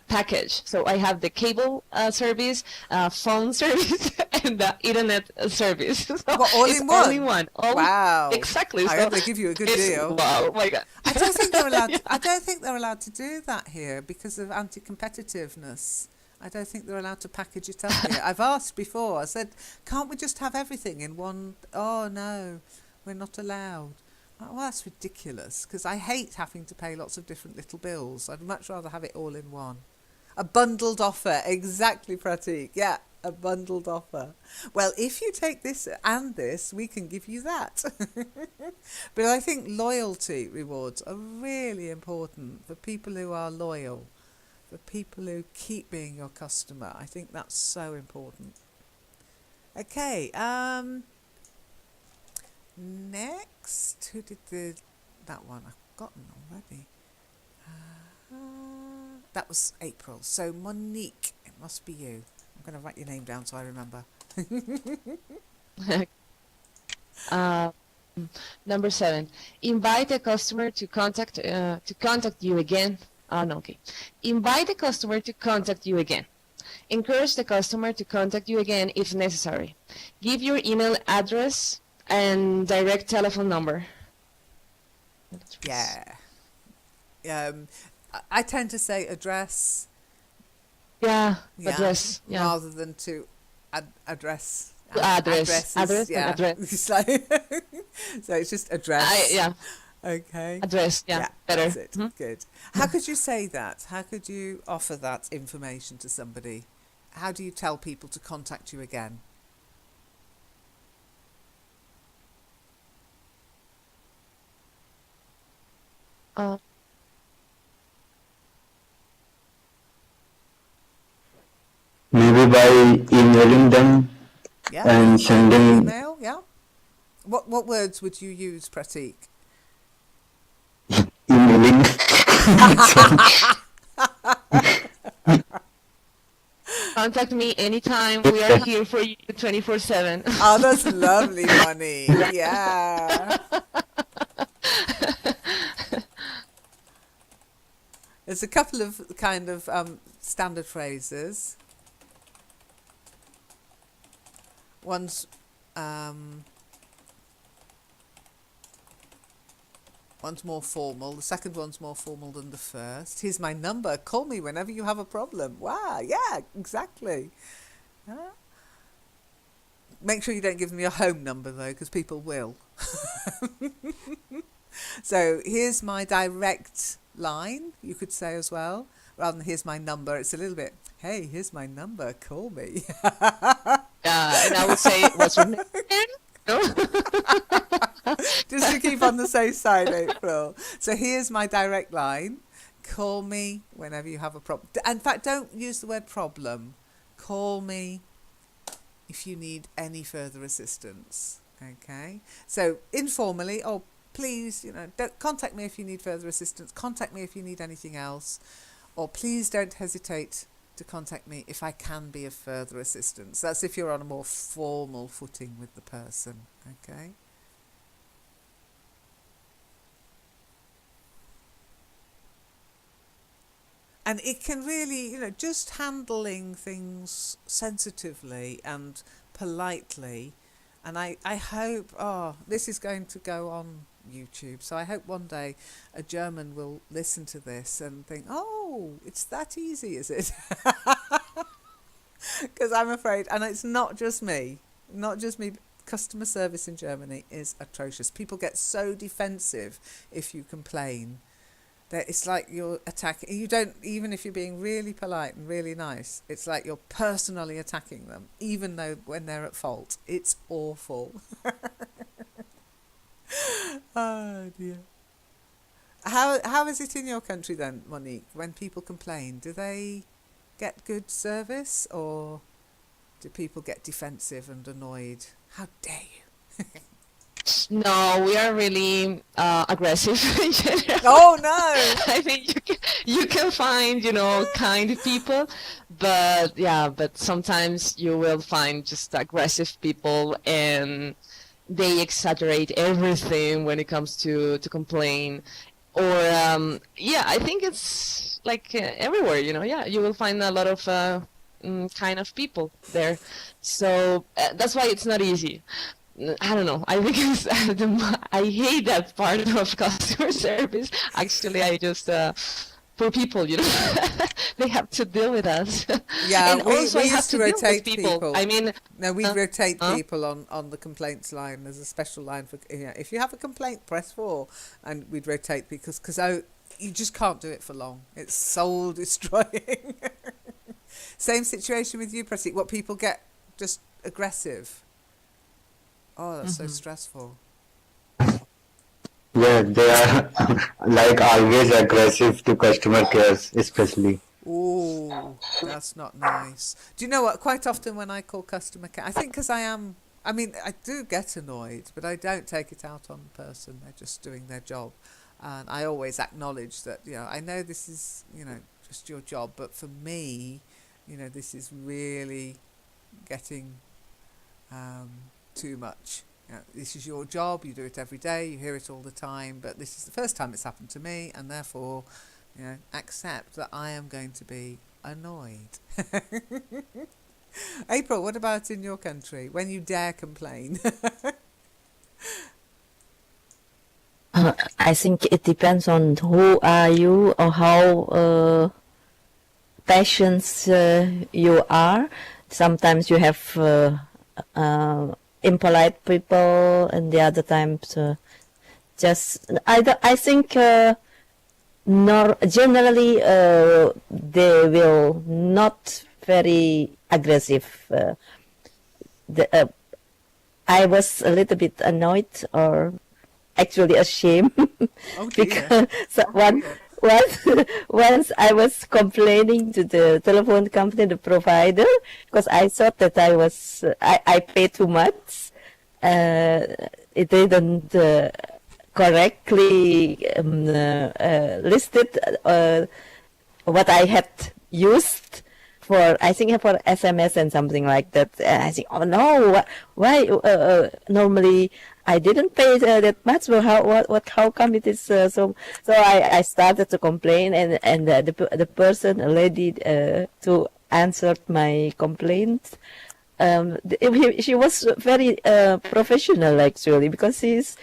package. So I have the cable service, phone service, and the internet service. So What, all it's in all one? in one. Wow. Exactly. I So hope they give you a good it's, deal. wow, oh my God. I don't think they're allowed. I don't think they're allowed to do that here because of anti-competitiveness. I don't think they're allowed to package it up here. I've asked before. I said, "Can't we just have everything in one?" Oh no, we're not allowed. Well, that's ridiculous because I hate having to pay lots of different little bills. I'd much rather have it all in one. A bundled offer, exactly, Pratik. Yeah, a bundled offer. Well, if you take this and this, we can give you that. But I think loyalty rewards are really important for people who are loyal, for people who keep being your customer. I think that's so important. Okay, next, who did that one? I've forgotten already. That was April. So Monique, it must be you. I'm going to write your name down so I remember. Number 7, invite a customer to contact you again. No, okay. Invite the customer to contact you again. Encourage the customer to contact you again if necessary. Give your email address and direct telephone number. Yeah. I tend to say address. Yeah, address. Yeah. Rather than to address. Address. Addresses, Address and address. It's like so it's just address. Yeah. Okay. Address. Yeah. Better. That's it. Good. How could you say that? How could you offer that information to somebody? How do you tell people to contact you again? Maybe by emailing them Yeah. and sending Email. Yeah. What words would you use, Pratik? emailing. Contact me anytime. We are here for you 24/7. Oh, that's lovely, Monique. Yeah. There's a couple of kind of standard phrases. One's more formal. The second one's more formal than the first. Here's my number. Call me whenever you have a problem. Wow, yeah, exactly. Yeah. Make sure you don't give them your home number, though, because people will. So here's my direct line, you could say as well. Rather than here's my number, it's a little bit, hey, here's my number, call me. And I would say, what's your name again? Just to keep on the safe side, April. So here's my direct line. Call me whenever you have a problem. In fact, don't use the word problem. Call me if you need any further assistance. Okay? So informally, oh, please, don't contact me if you need further assistance. Contact me if you need anything else. Or please don't hesitate to contact me if I can be of further assistance. That's if you're on a more formal footing with the person. Okay? And it can really, just handling things sensitively and politely. And I hope, this is going to go on YouTube. So I hope one day a German will listen to this and think, oh, it's that easy, is it? Because I'm afraid, and it's not just me, customer service in Germany is atrocious. People get so defensive if you complain. It's like you're attacking. You don't, even if you're being really polite and really nice, it's like you're personally attacking them, even though when they're at fault. It's awful. Oh dear. How is it in your country then, Monique? When people complain, do they get good service, or do people get defensive and annoyed? How dare you? No, we are really aggressive in general. Oh no! I think you can find, kind people, but sometimes you will find just aggressive people, and they exaggerate everything when it comes to complain. Or I think it's like everywhere, you will find a lot of kind of people there. So that's why it's not easy. I don't know. I think I hate that part of customer service. Actually, I just poor people, they have to deal with us. Yeah, and we also I have used to deal with rotate people. I mean, no, we rotate people on the complaints line. There's a special line for if you have a complaint, press 4, and we'd rotate because you just can't do it for long. It's soul destroying. Same situation with you, Pratik. What people get just aggressive. Oh, that's so stressful. Yeah, they are like always aggressive to customer cares, especially. Ooh, that's not nice. Do you know what? Quite often when I call customer care, I think because I do get annoyed, but I don't take it out on the person. They're just doing their job. And I always acknowledge that, I know this is, just your job, but for me, this is really getting too much. This is your job, you do it every day, you hear it all the time, but this is the first time it's happened to me, and therefore, accept that I am going to be annoyed. April, what about in your country, when you dare complain? I think it depends on who are you or how patient you are. Sometimes you have impolite people, and the other times I think generally they will not very aggressive. I was a little bit annoyed, or actually ashamed, Oh dear. because once I was complaining to the telephone company, the provider, because I thought that I paid too much. It didn't correctly listed what I had used for, I think, for SMS and something like that. I think, oh no, why normally I didn't pay that much. Well, how come it is so? So I started to complain, and the person, a lady, to answer my complaint. She was very professional actually, because she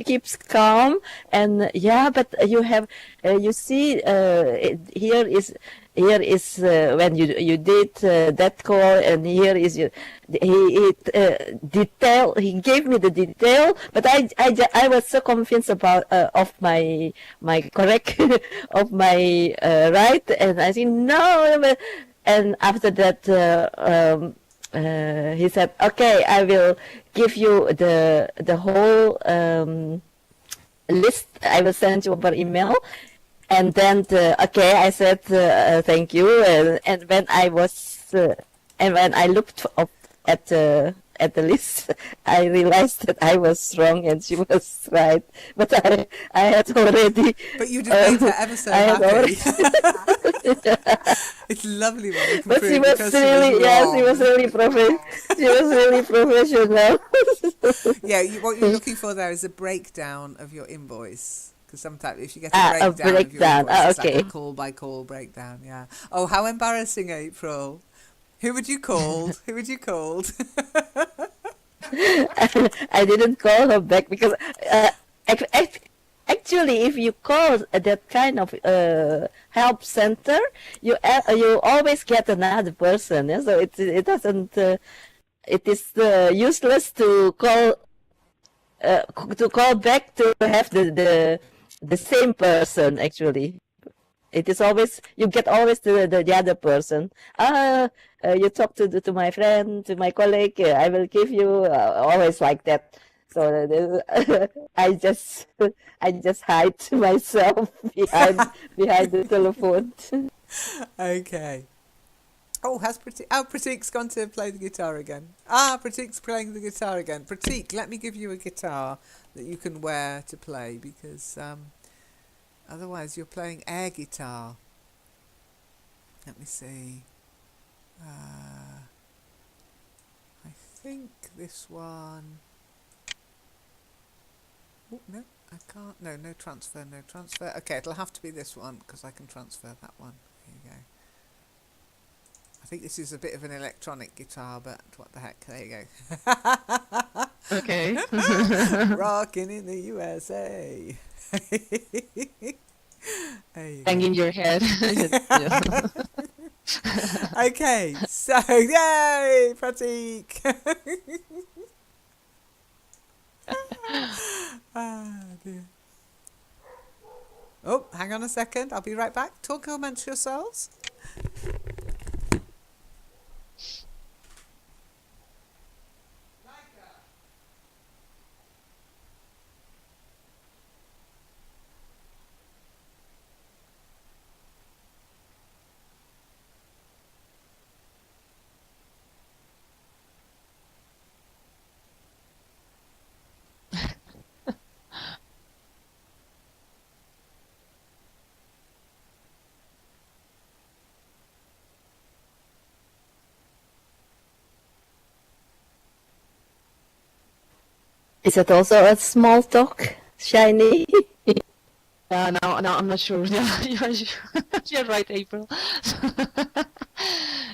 keeps calm, and but you have you see here is when you did that call, and here is detail. He gave me the detail, but I was so convinced about of my correct of my right, and I think no, and after that he said, "Okay, I will give you the whole list. I will send you over email." And then, okay, I said, "Thank you." And when I looked up at the list, I realized that I was wrong and she was right. But I had already. But you just made her ever so I had happy. already. It's lovely when we can But prove she the was customer's really, yes, she wrong. was really she was really professional. Yeah, what you're looking for there is a breakdown of your invoice. Because sometimes if you get a A breakdown of your breakdown. invoice, it's like Okay. a call-by-call breakdown, yeah. Oh, how embarrassing, April. Who would you called? Who would you called? I didn't call her back because actually, if you call that kind of help center, you always get another person. Yeah? So it doesn't. It is useless to call back to have the same person actually. It is always you get always the other person. You talk to my friend, to my colleague. I will give you always like that. So I just hide myself behind the telephone. Okay. Oh, Pratik's gone to play the guitar again. Pratik's playing the guitar again. Pratik, let me give you a guitar that you can wear to play because otherwise you're playing air guitar. Let me see. I think this one. Oh, no, I can't. No transfer. Okay, it'll have to be this one because I can transfer that one. There you go. I think this is a bit of an electronic guitar, but what the heck? There you go. Okay. Rocking in the USA. There you go. Banging your head. Yeah. Okay, so yay, Pratik. Dear. Oh, hang on a second. I'll be right back. Talk amongst yourselves. Is it also a small talk, Shiny? No, I'm not sure. Yeah, you're right, April.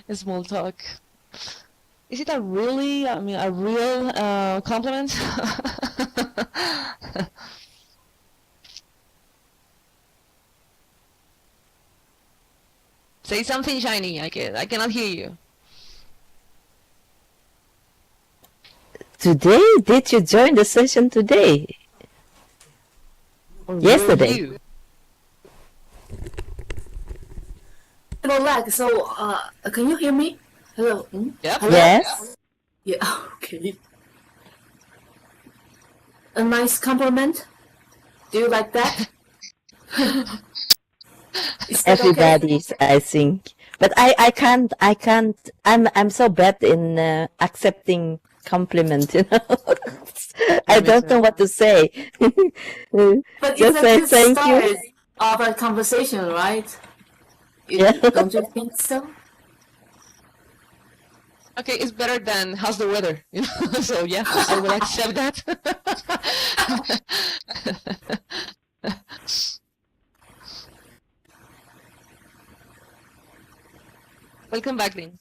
A small talk. Is it a really, I mean, a real compliment? Say something, Shiny. I cannot hear you. Today? Did you join the session today? Or Yesterday. will you? Hello, lag. So, can you hear me? Hello. Yep. Hello? Yes. Yeah. Okay. A nice compliment. Do you like that? Is that okay? Everybody's, I think. But I can't, I'm so bad in accepting compliment, you know. I me don't too. know what to say. But Just it's a say good thank start you. of a conversation, right? Yeah. Don't you think so? Okay, it's better than how's the weather, you know. So yeah, I will accept that. Welcome back, Lynn.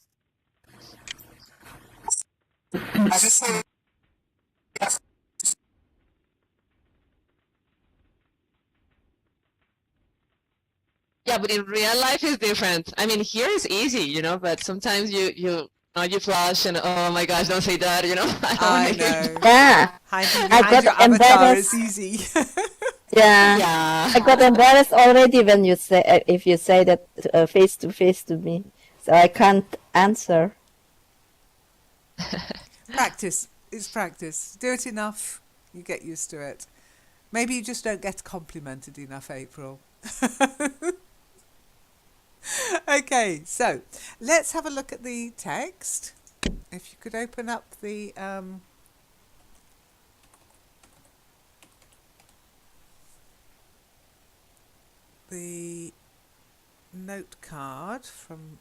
Yeah, but in real life it's different. I mean, here it's easy, you know, but sometimes you flush and oh my gosh, don't say that, you know. I don't I wanna hear know. Yeah. Hiding I behind got your avatar embarrassed. is easy. Yeah. Yeah. I got embarrassed already when you say if you say that face to face to me, so I can't answer. Practice. It's practice. Do it enough, you get used to it. Maybe you just don't get complimented enough, April. Okay, so let's have a look at the text. If you could open up the note card from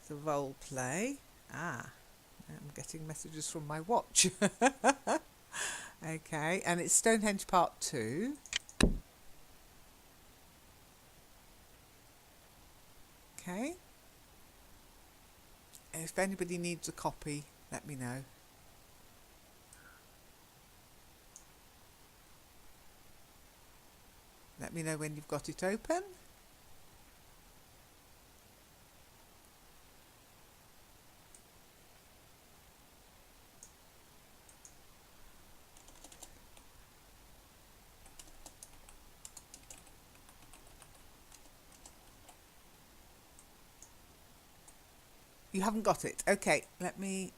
the role play. I'm getting messages from my watch. Okay, and it's Stonehenge Part 2. Okay. If anybody needs a copy, let me know. Let me know when you've got it open. You haven't got it. Okay, let me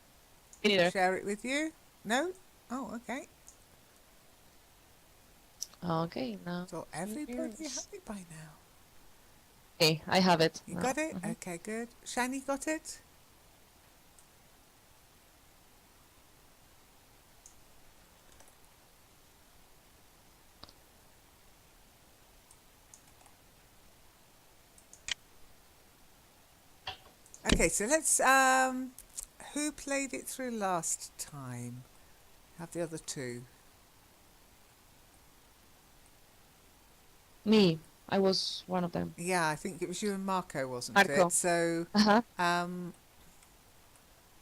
Me neither. share it with you. No? Oh, okay. Okay, now. So everybody has it by now. Okay, I have it. You now. got it? Mhm. Okay, good. Shani got it? Okay, so let's who played it through last time? Have the other two. Me. I was one of them. Yeah, I think it was you and Marco, wasn't Marco. it? So Uh-huh.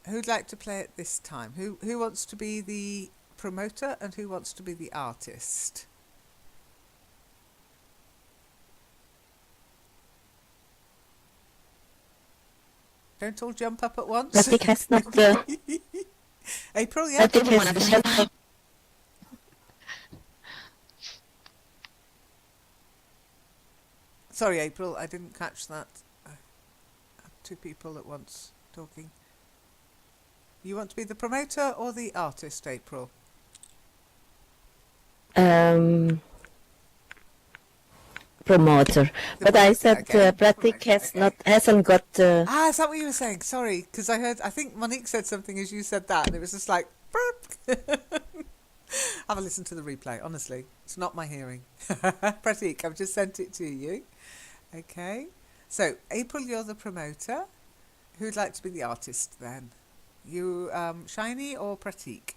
who'd like to play it this time? Who wants to be the promoter and who wants to be the artist? Don't all jump up at once. Pratik has not. April, yeah? Pratik has. Sorry, April, I didn't catch that. I had two people at once talking. You want to be the promoter or the artist, April? Promoter. The But I promoter, said okay. Pratik hasn't got. Ah, is that what you were saying? Sorry, because I think Monique said something as you said that, and it was just like, burp. Have a listen to the replay, honestly. It's not my hearing. Pratik, I've just sent it to you. Okay. So, April, you're the promoter. Who'd like to be the artist then? You, Shiny or Pratik?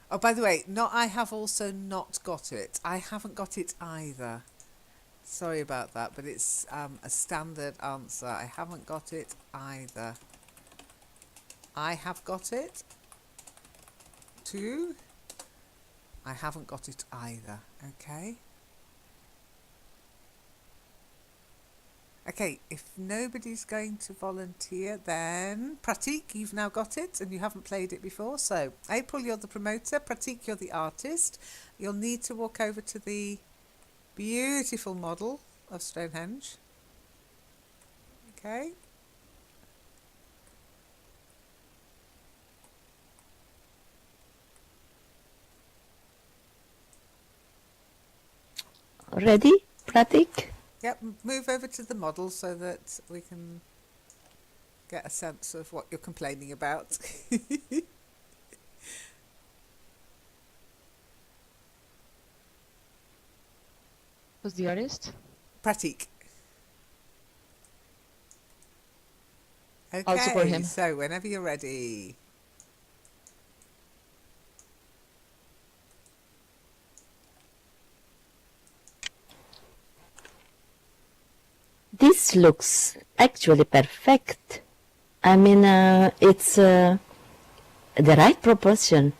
Oh, by the way, I have also not got it. I haven't got it either. Sorry about that, but it's a standard answer. I haven't got it either. I have got it. 2. I haven't got it either. Okay. Okay, if nobody's going to volunteer, then Pratik, you've now got it and you haven't played it before. So, April, you're the promoter. Pratik, you're the artist. You'll need to walk over to the beautiful model of Stonehenge. Okay. Ready, Pratik? Yep, move over to the model so that we can get a sense of what you're complaining about. Who's the artist? Pratik. I'll support Okay, him. so whenever you're ready. This looks actually perfect. I mean, it's the right proportion.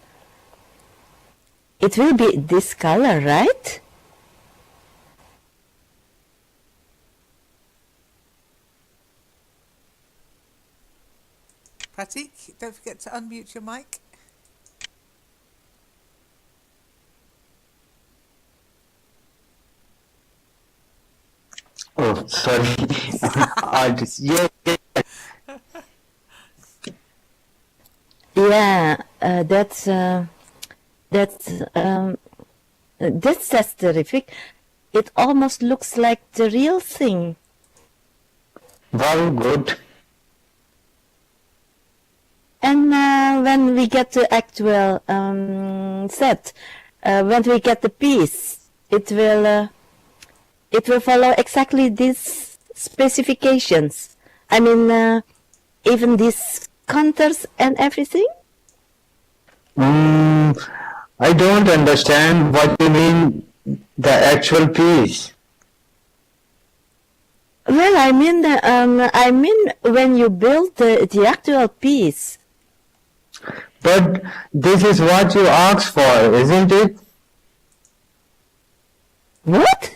It will be this color, right? Pratik, don't forget to unmute your mic. Oh, sorry. artist. Yes, yes. Yeah, that's that's terrific. It almost looks like the real thing. Well, good. And when we get the actual set, when we get the piece, it will follow exactly these specifications. I mean, even these contours and everything. I don't understand what you mean, the actual piece. Well, I mean when you build the actual piece. But this is what you asked for, isn't it? What?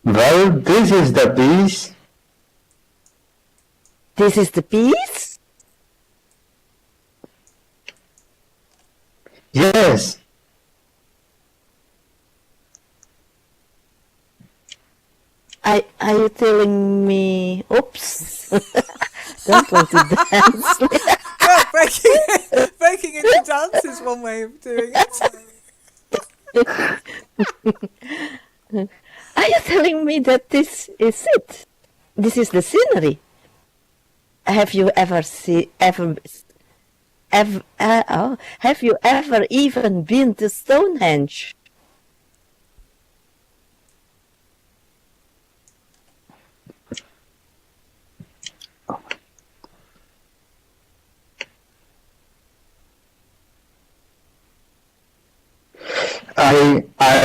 Well, this is the piece. This is the piece? Yes. Are you telling me? Oops. Don't want to dance. Well, breaking into dance is one way of doing it. Are you telling me that this is it? This is the scenery? Have you ever have you ever even been to Stonehenge?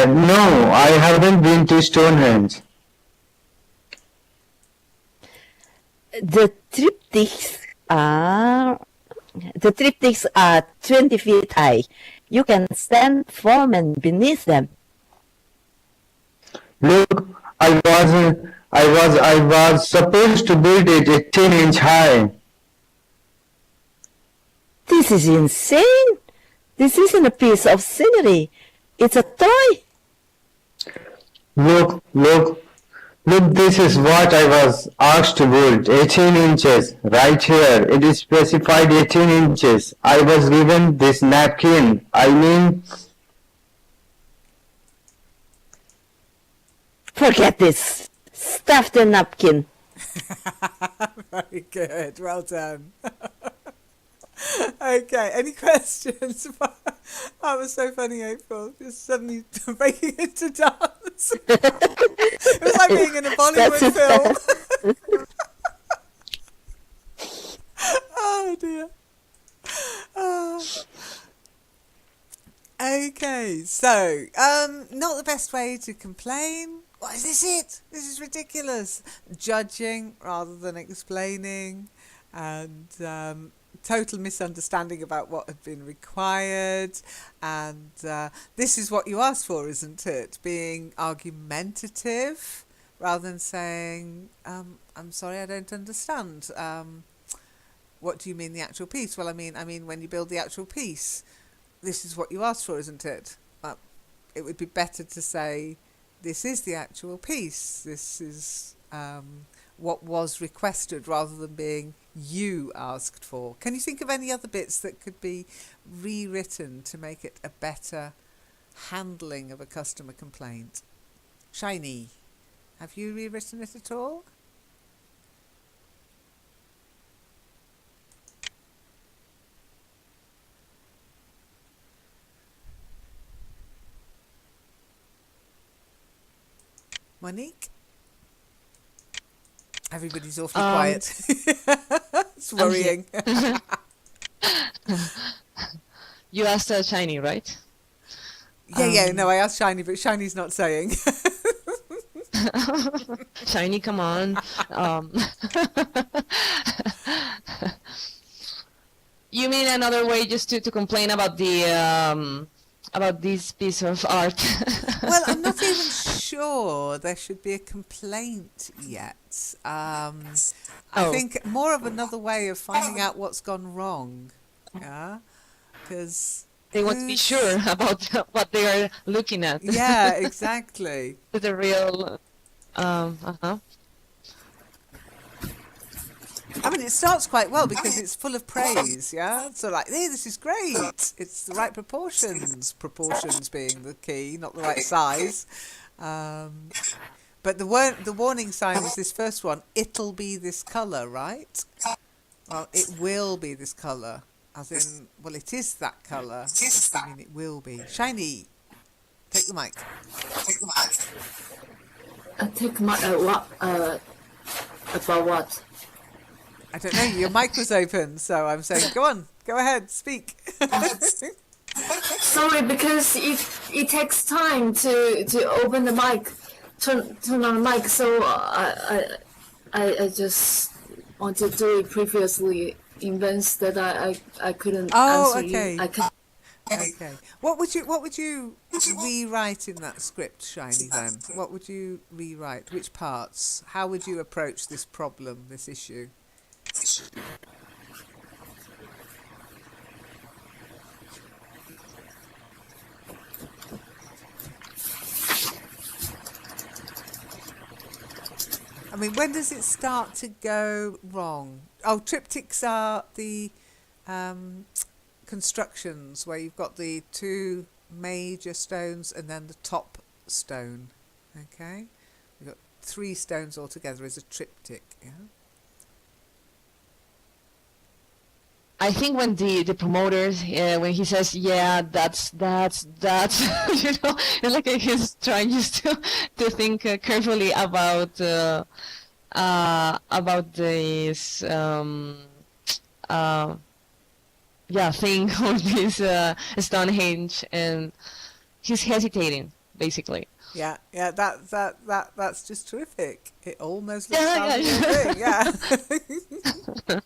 No, I haven't been to Stonehenge. The triptychs are 20 feet high. You can stand 4 men beneath them. Look, I was supposed to build it 18-inch high. This is insane. This isn't a piece of scenery. It's a toy. Look, this is what I was asked to build, 18 inches, right here, it is specified 18 inches. I was given this napkin, Forget this. Stuff the napkin. Very good. Well done. Okay, any questions? That was so funny, April. Just suddenly breaking into dance. It was like being in a Bollywood film. Oh dear. Okay, so not the best way to complain. What is this? This is ridiculous. Judging rather than explaining, and total misunderstanding about what had been required, and this is what you asked for, isn't it? Being argumentative rather than saying, I'm sorry, I don't understand. What do you mean the actual piece? Well, I mean when you build the actual piece, this is what you asked for, isn't it? It would be better to say, this is the actual piece. This is what was requested, rather than being you asked for. Can you think of any other bits that could be rewritten to make it a better handling of a customer complaint? Shiny, have you rewritten it at all? Monique? Everybody's awfully quiet. It's worrying. You asked Shiny, right? Yeah, no, I asked Shiny, but Shiny's not saying. Shiny, come on. You mean another way just to complain about the about this piece of art? Well, I'm not even sure there should be a complaint yet. I think more of another way of finding out what's gone wrong. Yeah, because they want to be sure about what they are looking at. Yeah, exactly. The real. I mean, it starts quite well because it's full of praise, yeah? So like, hey, this is great. It's the right proportions. Proportions being the key, not the right size. Um, but the warning sign was this first one. It'll be this colour, right? Well, it will be this colour. As in, well, it is that colour. I mean, it will be. Shiny, take the mic. Take my what? About what? I don't know, your mic was open, so I'm saying, go on, go ahead, speak. Sorry, because it takes time to open the mic, turn on the mic. So I just wanted to do it previously. In events that I couldn't Oh, answer okay. you. I can. Okay. What would you rewrite in that script, Shiny, then? What would you rewrite? Which parts? How would you approach this problem, this issue? I mean, when does it start to go wrong? Oh, triptychs are the constructions where you've got the two major stones and then the top stone. Okay? You've got three stones altogether as a triptych, yeah? I think when the promoters, when he says, yeah, that's, you know, it's like he's trying just to think carefully about this, thing or this Stonehenge, and he's hesitating, basically. Yeah, that's just terrific. It almost looks Yeah, like yeah. a real thing, yeah.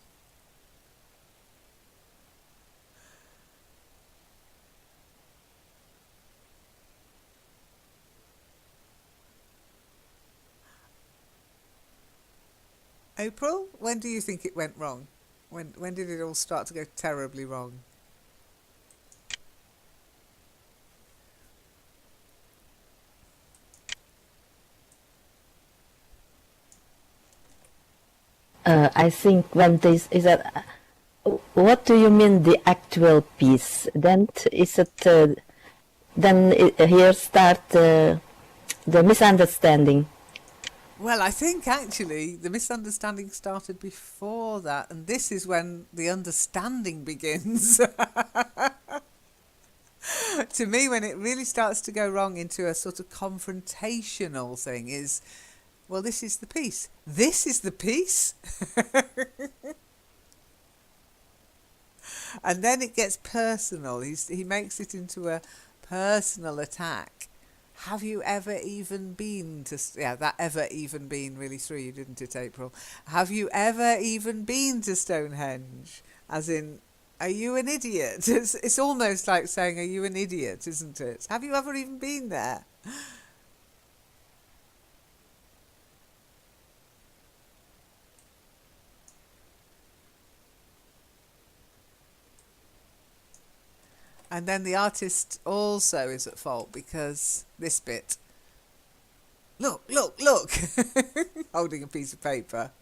April, when do you think it went wrong? When did it all start to go terribly wrong? I think when this is a, what do you mean the actual piece? Then is it here start the misunderstanding. Well, I think actually the misunderstanding started before that, and this is when the understanding begins. To me, when it really starts to go wrong into a sort of confrontational thing is, well, this is the piece. This is the piece? And then it gets personal. He makes it into a personal attack. Have you ever even been to... Yeah, that ever even been really threw you, didn't it, April? Have you ever even been to Stonehenge? As in, are you an idiot? It's almost like saying, are you an idiot, isn't it? Have you ever even been there? And then the artist also is at fault because this bit... Look, look, look! Holding a piece of paper.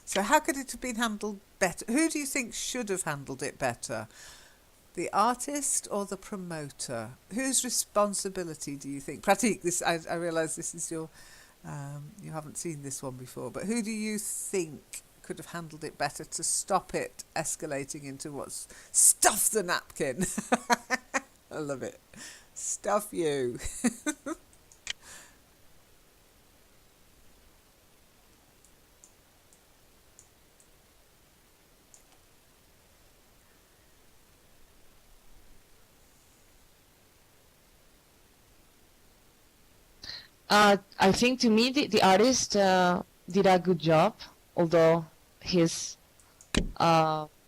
So how could it have been handled better? Who do you think should have handled it better? The artist or the promoter? Whose responsibility do you think? Pratik, this I realise this is your... you haven't seen this one before, but who do you think could have handled it better to stop it escalating into what's... Stuff the napkin! I love it. Stuff you. I think to me the artist did a good job, although he's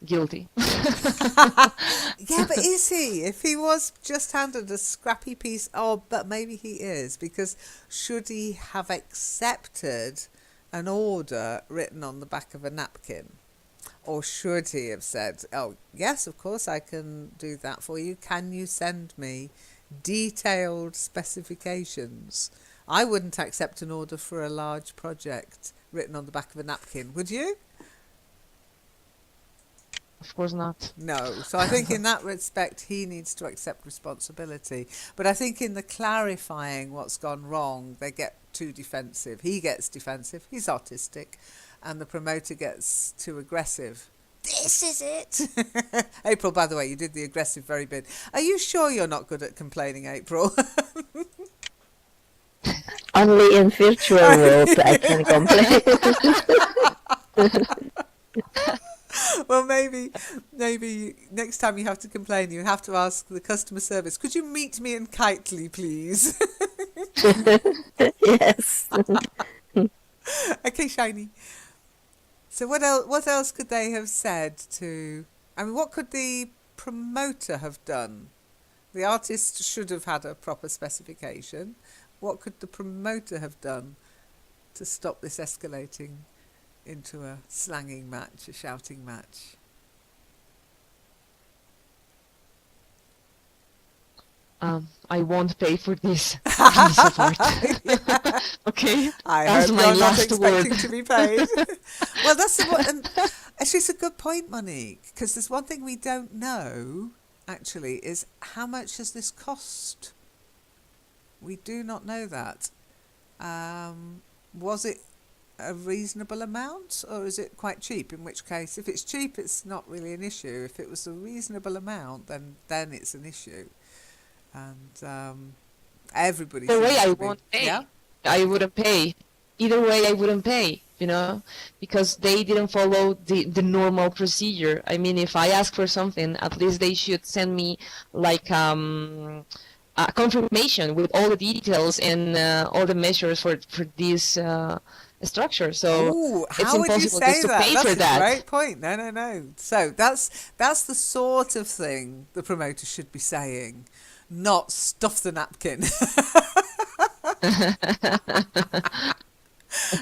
guilty. Yeah, but is he? If he was just handed a scrappy piece, oh, but maybe he is, because should he have accepted an order written on the back of a napkin? Or should he have said, oh, yes, of course I can do that for you. Can you send me detailed specifications? I wouldn't accept an order for a large project written on the back of a napkin, would you? Of course not. No. So I think in that respect, he needs to accept responsibility. But I think in the clarifying what's gone wrong, they get too defensive. He gets defensive. He's artistic. And the promoter gets too aggressive. This is it. April, by the way, you did the aggressive very bit. Are you sure you're not good at complaining, April? Only in virtual world I can complain. Well, maybe next time you have to complain, you have to ask the customer service, could you meet me in Kitely, please? Yes. Okay, Shiny. So what else could they have said to... I mean, what could the promoter have done? The artist should have had a proper specification. What could the promoter have done to stop this escalating into a slanging match, a shouting match? I won't pay for this piece of art. Okay, I that's hope my you're not last expecting word. to be paid. Well, that's and actually it's a good point, Monique, because there's one thing we don't know, actually, is how much has this cost? We do not know that. Was it a reasonable amount, or is it quite cheap? In which case, if it's cheap, it's not really an issue. If it was a reasonable amount, then it's an issue. And everybody. Either way, seems I to be- won't pay. Yeah. I wouldn't pay. Either way, I wouldn't pay, you know, because they didn't follow the normal procedure. I mean, if I ask for something, at least they should send me like a confirmation with all the details and all the measures for this structure. So Ooh, it's how would you impossible say just to that? pay That's for a that. great point. No. So that's the sort of thing the promoter should be saying, not stuff the napkin.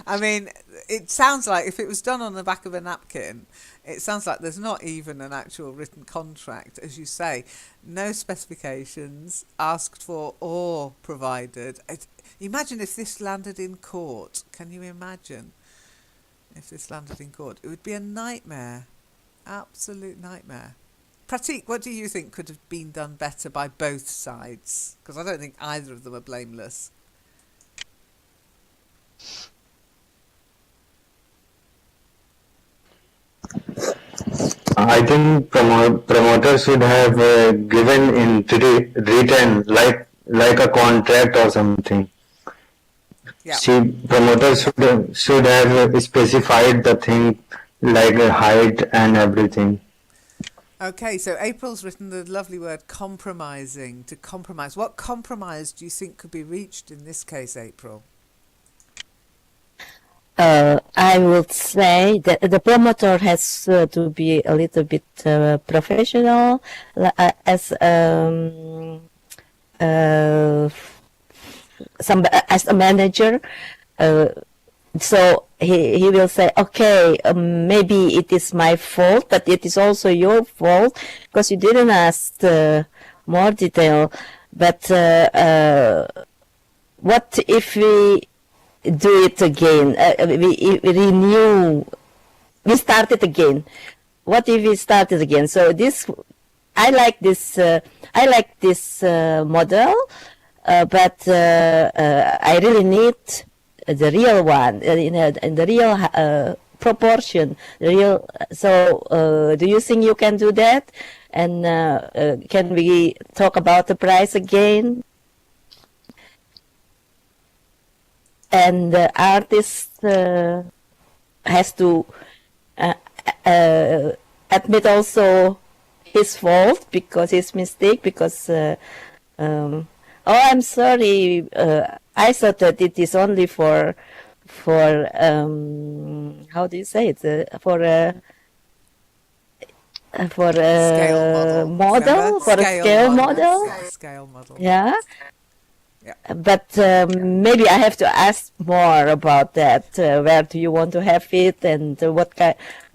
I mean, it sounds like if it was done on the back of a napkin, it sounds like there's not even an actual written contract, as you say. No specifications asked for or provided. Imagine if this landed in court. Can you imagine if this landed in court? It would be a nightmare. Absolute nightmare. Pratik, what do you think could have been done better by both sides? Because I don't think either of them are blameless. I think promoter should have given in written like a contract or something. Yeah. See, promoter should have specified the thing like height and everything. Okay, so April's written the lovely word compromising, to compromise. What compromise do you think could be reached in this case, April? I would say that the promoter has to be a little bit professional as as a manager. So he will say, okay, maybe it is my fault, but it is also your fault because you didn't ask more detail. But what if we do it again? We renew. We start it again. What if we start it again? So I like this. I like this model, but I really need the real one in the real proportion. The real. So, do you think you can do that? And can we talk about the price again? And the artist has to admit also his fault because his mistake. Because oh, I'm sorry. I thought that it is only for how do you say it? For a Scale model. model, Remember? for a scale model. Yeah, scale model. Yeah. Yeah. But maybe I have to ask more about that. Where do you want to have it, and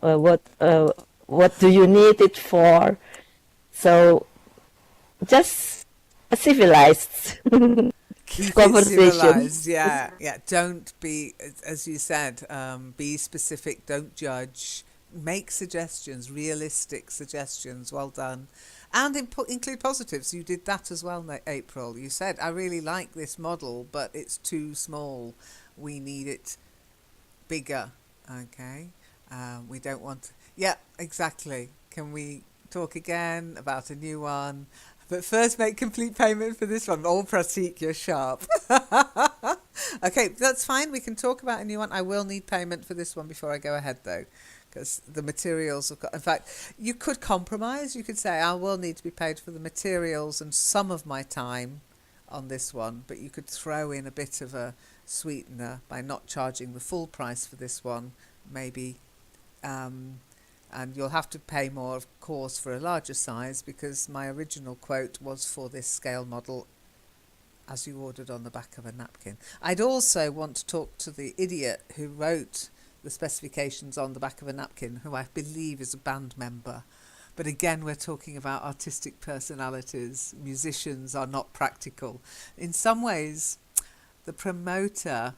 what do you need it for? So just a civilized Keep it conversation. civilized, yeah, yeah. Don't be, as you said, be specific. Don't judge. Make suggestions, realistic suggestions. Well done, and include positives. You did that as well, April. You said, "I really like this model, but it's too small. We need it bigger." Okay, we don't want. Yeah, exactly. Can we talk again about a new one? But first, make complete payment for this one. Oh, Pratik, you're sharp. Okay, that's fine. We can talk about a new one. I will need payment for this one before I go ahead, though, because the materials have got. In fact, you could compromise. You could say, I will need to be paid for the materials and some of my time on this one, but you could throw in a bit of a sweetener by not charging the full price for this one, maybe. And you'll have to pay more, of course, for a larger size, because my original quote was for this scale model as you ordered on the back of a napkin. I'd also want to talk to the idiot who wrote the specifications on the back of a napkin, who I believe is a band member. But again, we're talking about artistic personalities. Musicians are not practical. In some ways, the promoter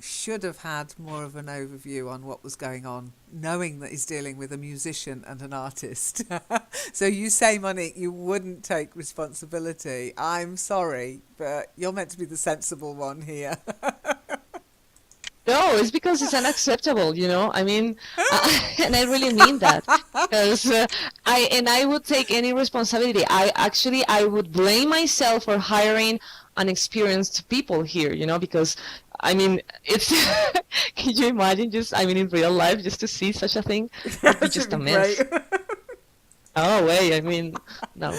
should have had more of an overview on what was going on, knowing that he's dealing with a musician and an artist. So you say, Monique, you wouldn't take responsibility. I'm sorry, but you're meant to be the sensible one here. No, it's because it's unacceptable, you know. I mean, and I really mean that, because I would take any responsibility. I would blame myself for hiring unexperienced people here, you know, because I mean, it's. Can you imagine just? I mean, in real life, just to see such a thing would be just a mess. Great. Oh wait, I mean, no.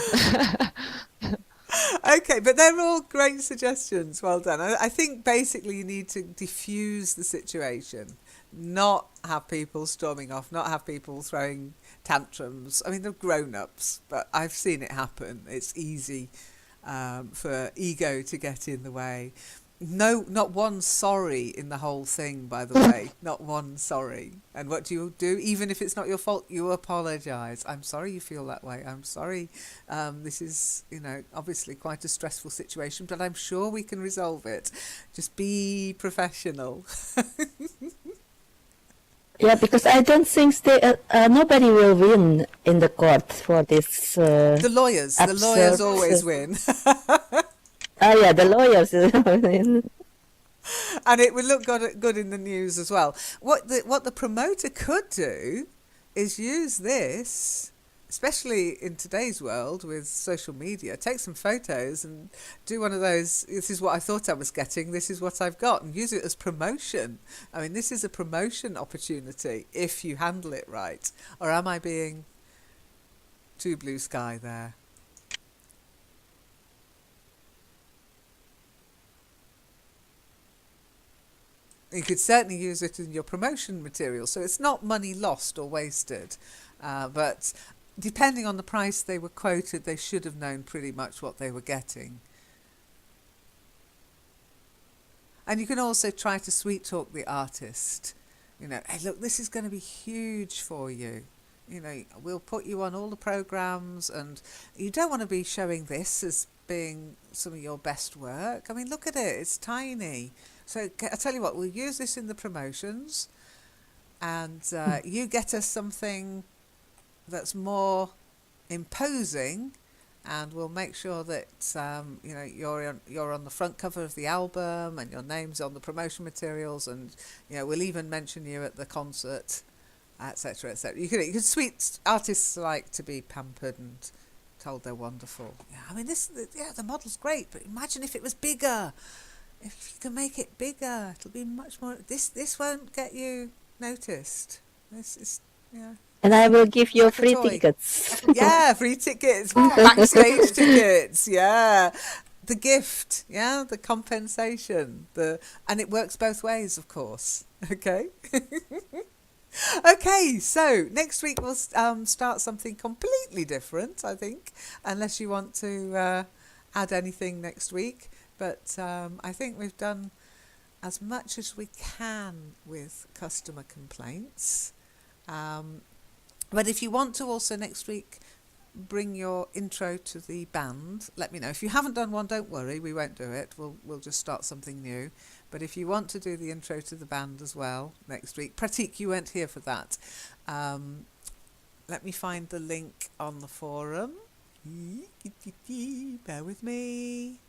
Okay, but they're all great suggestions. Well done. I think basically you need to diffuse the situation, not have people storming off, not have people throwing tantrums. I mean, they're grown-ups, but I've seen it happen. It's easy for ego to get in the way. No, not one sorry in the whole thing, by the way. Not one sorry. And what do you do? Even if it's not your fault, you apologise. I'm sorry you feel that way. I'm sorry. This is, obviously quite a stressful situation, but I'm sure we can resolve it. Just be professional. Yeah, because I don't think nobody will win in the court for this. The lawyers absurd, always win. Oh yeah, the lawyers. And it would look good in the news as well. What the promoter could do is use this, especially in today's world with social media, take some photos and do one of those, this is what I thought I was getting, this is what I've got, and use it as promotion. I mean, this is a promotion opportunity if you handle it right. Or am I being too blue sky there? You could certainly use it in your promotion material, so it's not money lost or wasted. But depending on the price they were quoted, they should have known pretty much what they were getting. And you can also try to sweet talk the artist. Hey, look, this is going to be huge for you. We'll put you on all the programs, and you don't want to be showing this as being some of your best work. I mean, look at it, it's tiny. So I tell you what, we'll use this in the promotions, and you get us something that's more imposing, and we'll make sure that you're on the front cover of the album, and your name's on the promotion materials, and we'll even mention you at the concert, etc., etc. You can sweet artists like to be pampered and told they're wonderful. Yeah, I mean the model's great, but imagine if it was bigger. If you can make it bigger, it'll be much more. This won't get you noticed. This is And I will give you like free tickets. Yeah, free tickets, backstage tickets. Yeah, the gift. Yeah, the compensation. And it works both ways, of course. Okay. Okay, so next week we'll start something completely different, I think, unless you want to add anything next week. But I think we've done as much as we can with customer complaints. But if you want to also next week bring your intro to the band, let me know. If you haven't done one, don't worry, we won't do it. We'll just start something new. But if you want to do the intro to the band as well next week, Pratik, you weren't here for that. Let me find the link on the forum. Bear with me.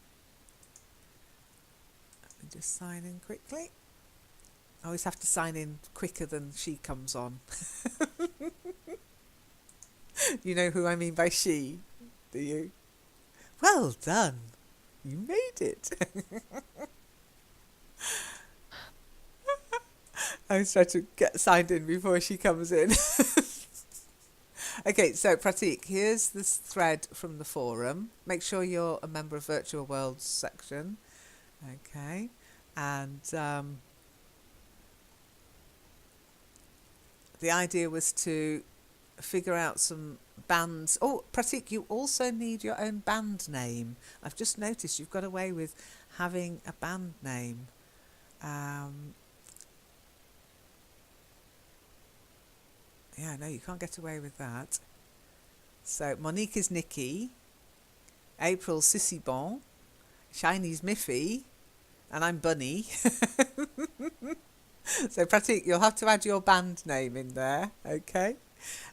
Let me just sign in quickly. I always have to sign in quicker than she comes on. You know who I mean by she, do you? Well done. You made it. I was trying to get signed in before she comes in. Okay, so Pratik, here's this thread from the forum. Make sure you're a member of Virtual Worlds section. Okay, and the idea was to figure out some bands. Oh, Pratik, you also need your own band name. I've just noticed you've got away with having a band name. Yeah, no, you can't get away with that. So Monique is Nikki, April's Sissy Bon, Shiny's Miffy, and I'm Bunny. So Pratik, you'll have to add your band name in there, okay?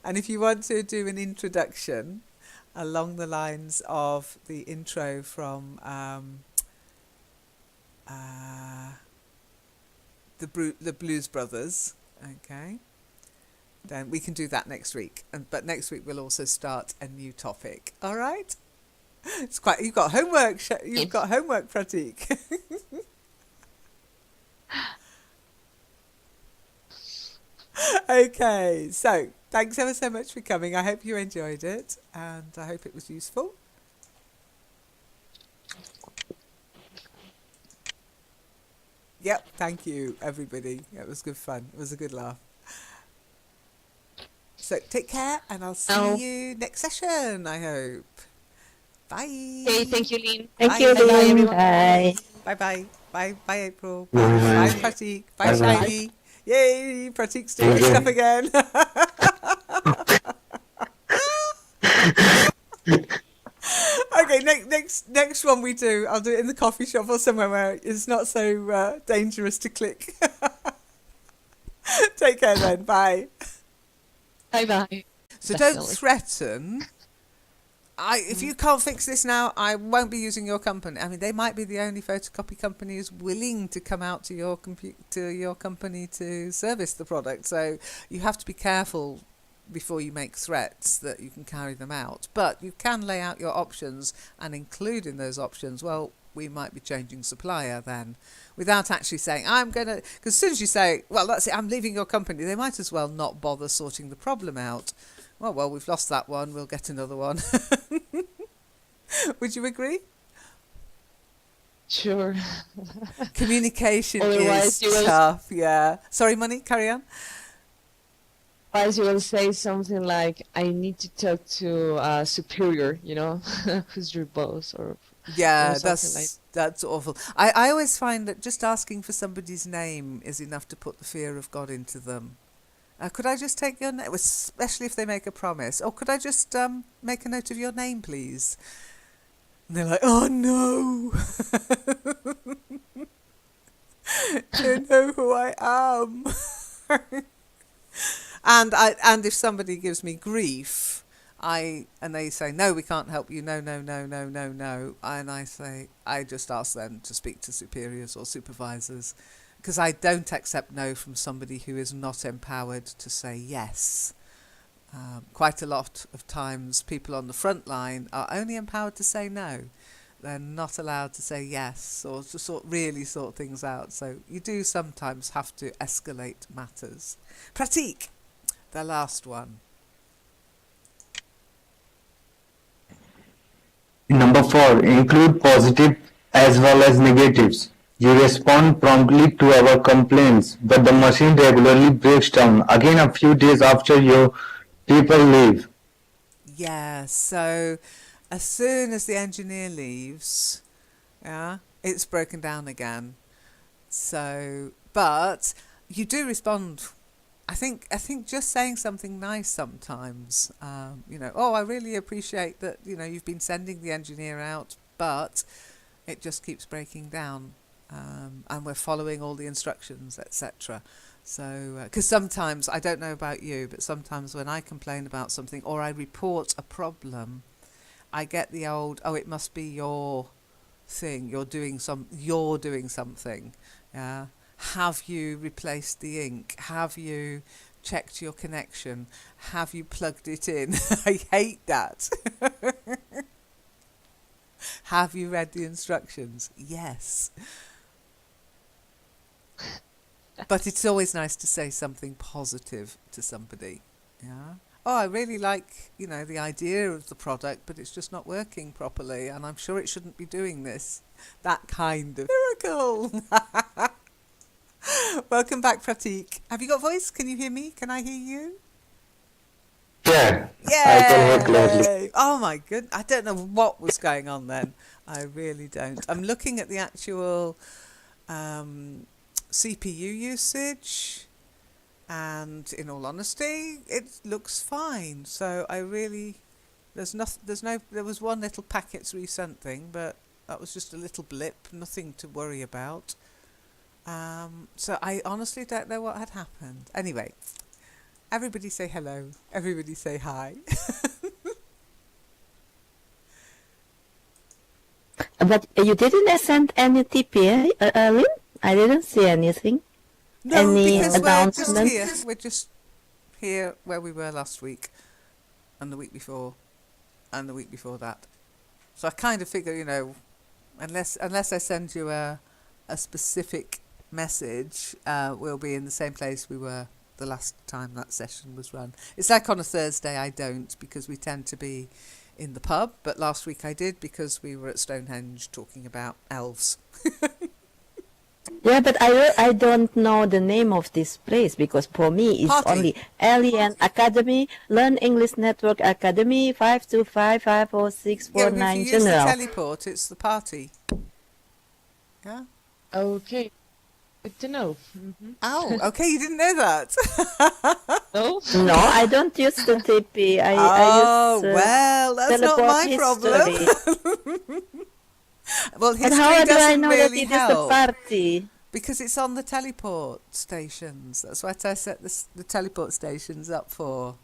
And if you want to do an introduction along the lines of the intro from the Blues Brothers, okay, then we can do that next week. But next week we'll also start a new topic. All right? It's quite. You've got homework. You've got homework, Pratik. Okay, so thanks ever so much for coming. I hope you enjoyed it, and I hope it was useful. Yep, thank you, everybody. It was good fun. It was a good laugh. So take care, and I'll see you next session, I hope. Bye. Okay, thank you, Lynn. Thank you, Bye-bye, Lynn. everyone. Bye. Bye-bye. Bye, April. Bye. Bye, Pratik. Bye, Bye-bye. Shiny. Yay, Pratik's doing Okay. stuff again. Okay, next one we do, I'll do it in the coffee shop or somewhere where it's not so dangerous to click. Take care then. Bye. Bye-bye. So don't Definitely. threaten. If you can't fix this now, I won't be using your company. I mean, they might be the only photocopy companies willing to come out to your company to service the product. So you have to be careful before you make threats that you can carry them out. But you can lay out your options and include in those options, well, we might be changing supplier then, without actually saying, I'm going to... Because as soon as you say, well, that's it, I'm leaving your company, they might as well not bother sorting the problem out. Well, we've lost that one, we'll get another one. Would you agree? Sure. Communication Otherwise you is will- tough, yeah. Sorry, Money, carry on. Otherwise, you will say something like, I need to talk to a superior, who's your boss, or Yeah, something like that's awful. I always find that just asking for somebody's name is enough to put the fear of God into them. Could I just take your name, especially if they make a promise? Or could I just make a note of your name, please? And they're like, oh no, you know who I am. And if somebody gives me grief, and they say, no, we can't help you, no, and I say, I just ask them to speak to superiors or supervisors, because I don't accept no from somebody who is not empowered to say yes. Quite a lot of times people on the front line are only empowered to say no. They're not allowed to say yes or to really sort things out. So you do sometimes have to escalate matters. Pratik, the last one. Number 4. Include positive as well as negatives. You respond promptly to our complaints, but the machine regularly breaks down again a few days after your people leave. Yeah, so as soon as the engineer leaves, it's broken down again. So, but you do respond I think just saying something nice sometimes, oh, I really appreciate that, you've been sending the engineer out, but it just keeps breaking down, and we're following all the instructions, etc. So, because sometimes, I don't know about you, but sometimes when I complain about something or I report a problem, I get the old, oh, it must be your thing, you're doing something, yeah. Have you replaced the ink? Have you checked your connection? Have you plugged it in? I hate that. Have you read the instructions? Yes. But it's always nice to say something positive to somebody. Yeah. Oh, I really like, the idea of the product, but it's just not working properly, and I'm sure it shouldn't be doing this. That kind of miracle. Welcome back, Pratik. Have you got voice? Can you hear me? Can I hear you? Yeah, I can hear clearly. Yay! Oh my goodness. I don't know what was going on then. I really don't. I'm looking at the actual CPU usage, and in all honesty, it looks fine. So I really, there was one little packets resent thing, but that was just a little blip, nothing to worry about. So I honestly don't know what had happened. Anyway, everybody say hello. Everybody say hi. But you didn't send any TPA, Lynn? I didn't see anything. No, Any because announcements? we're just here where we were last week, and the week before, and the week before that. So I kind of figure, unless I send you a specific message, we'll be in the same place we were the last time that session was run. It's like on a Thursday I don't, because we tend to be in the pub, but last week I did because we were at Stonehenge talking about elves. Yeah, but I don't know the name of this place, because for me it's Party. only Alien Academy, Learn English Network Academy, 525506449 Yeah, if you use the General. teleport, it's the party. Yeah. Okay, good to know. Oh, okay, you didn't know that. No? No, I don't use the TP. I Oh, use well, that's not teleport my problem. history. Well, But how history do I doesn't know that really it is the help party? because it's on the teleport stations. That's what I set the teleport stations up for.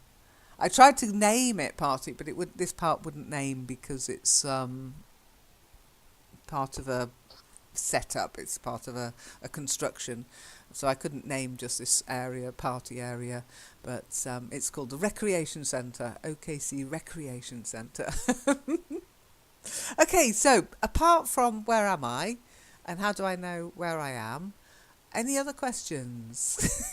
I tried to name it party, but this part wouldn't name because it's part of a setup. It's part of a construction, so I couldn't name just this area, party area. But it's called the Recreation Centre, OKC Recreation Centre. Okay, so apart from where am I, and how do I know where I am? Any other questions?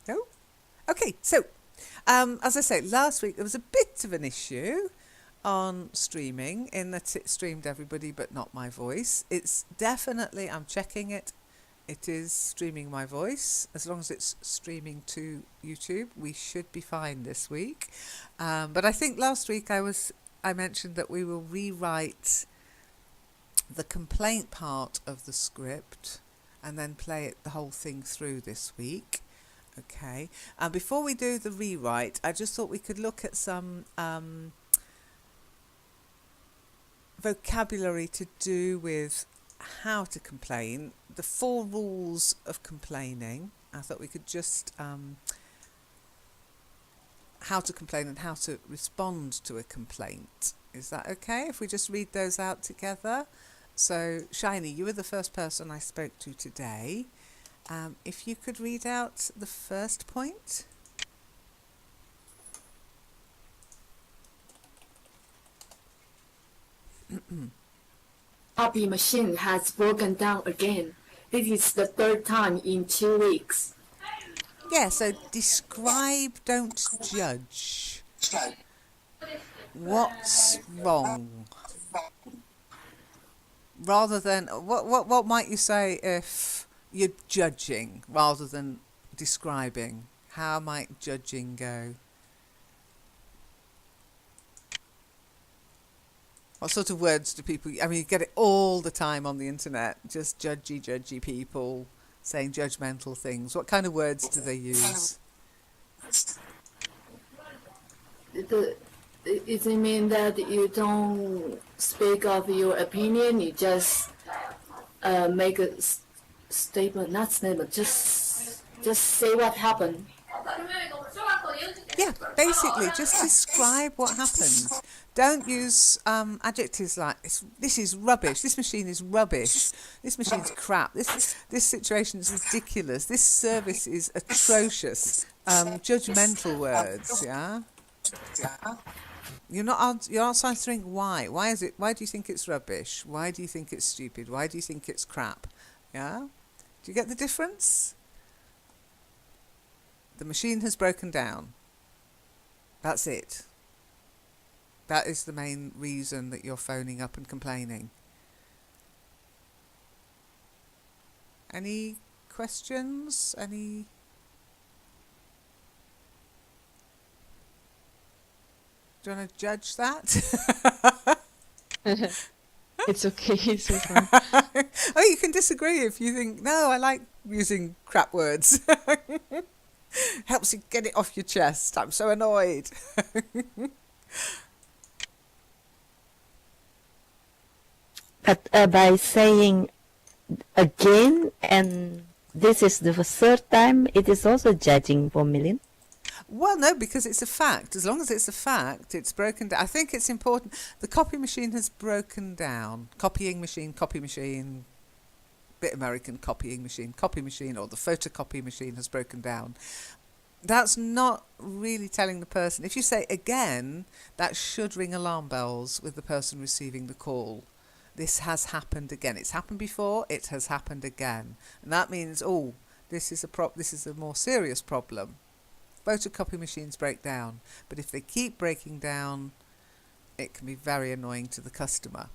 No? Okay, so as I say, last week there was a bit of an issue on streaming in that it streamed everybody but not my voice. It's definitely, I'm checking it, it is streaming my voice. As long as it's streaming to YouTube, we should be fine this week. But I think last week I mentioned that we will rewrite the complaint part of the script and then play the whole thing through this week. Okay. And before we do the rewrite, I just thought we could look at some vocabulary to do with how to complain, the 4 rules of complaining. I thought we could just how to complain and how to respond to a complaint. Is that okay if we just read those out together? So, Shiny, you were the first person I spoke to today. If you could read out the first point. Copy machine has broken down again. This is the 3rd time in 2 weeks. Yeah, so describe, don't judge. What's wrong? Rather than, what might you say if you're judging rather than describing? How might judging go? What sort of words do people? I mean, you get it all the time on the internet. Just judgy people saying judgmental things. What kind of words do they use? Does it mean that you don't speak of your opinion? You just make a statement, not statement. Just say what happened. Yeah, basically, just describe what happened. Don't use adjectives like this is rubbish. This machine is rubbish. This machine's crap. This situation is ridiculous. This service is atrocious. Judgmental words. Yeah. You're not answering why. Why is it? Why do you think it's rubbish? Why do you think it's stupid? Why do you think it's crap? Yeah. Do you get the difference? The machine has broken down. That's it. That is the main reason that you're phoning up and complaining. Any questions? Any? Do you want to judge that? It's okay. It's okay. Oh, you can disagree if you think, no, I like using crap words. Helps you get it off your chest. I'm so annoyed. But by saying again, and this is the third time, it is also judging for Millen. Well, no, because it's a fact. As long as it's a fact, it's broken down. I think it's important. The copy machine has broken down. Copy machine, bit American, copy machine, or the photocopy machine has broken down. That's not really telling the person. If you say again, that should ring alarm bells with the person receiving the call. This has happened again. It's happened before, it has happened again. And that means, oh, this is a more serious problem. Photocopy machines break down, but if they keep breaking down, it can be very annoying to the customer.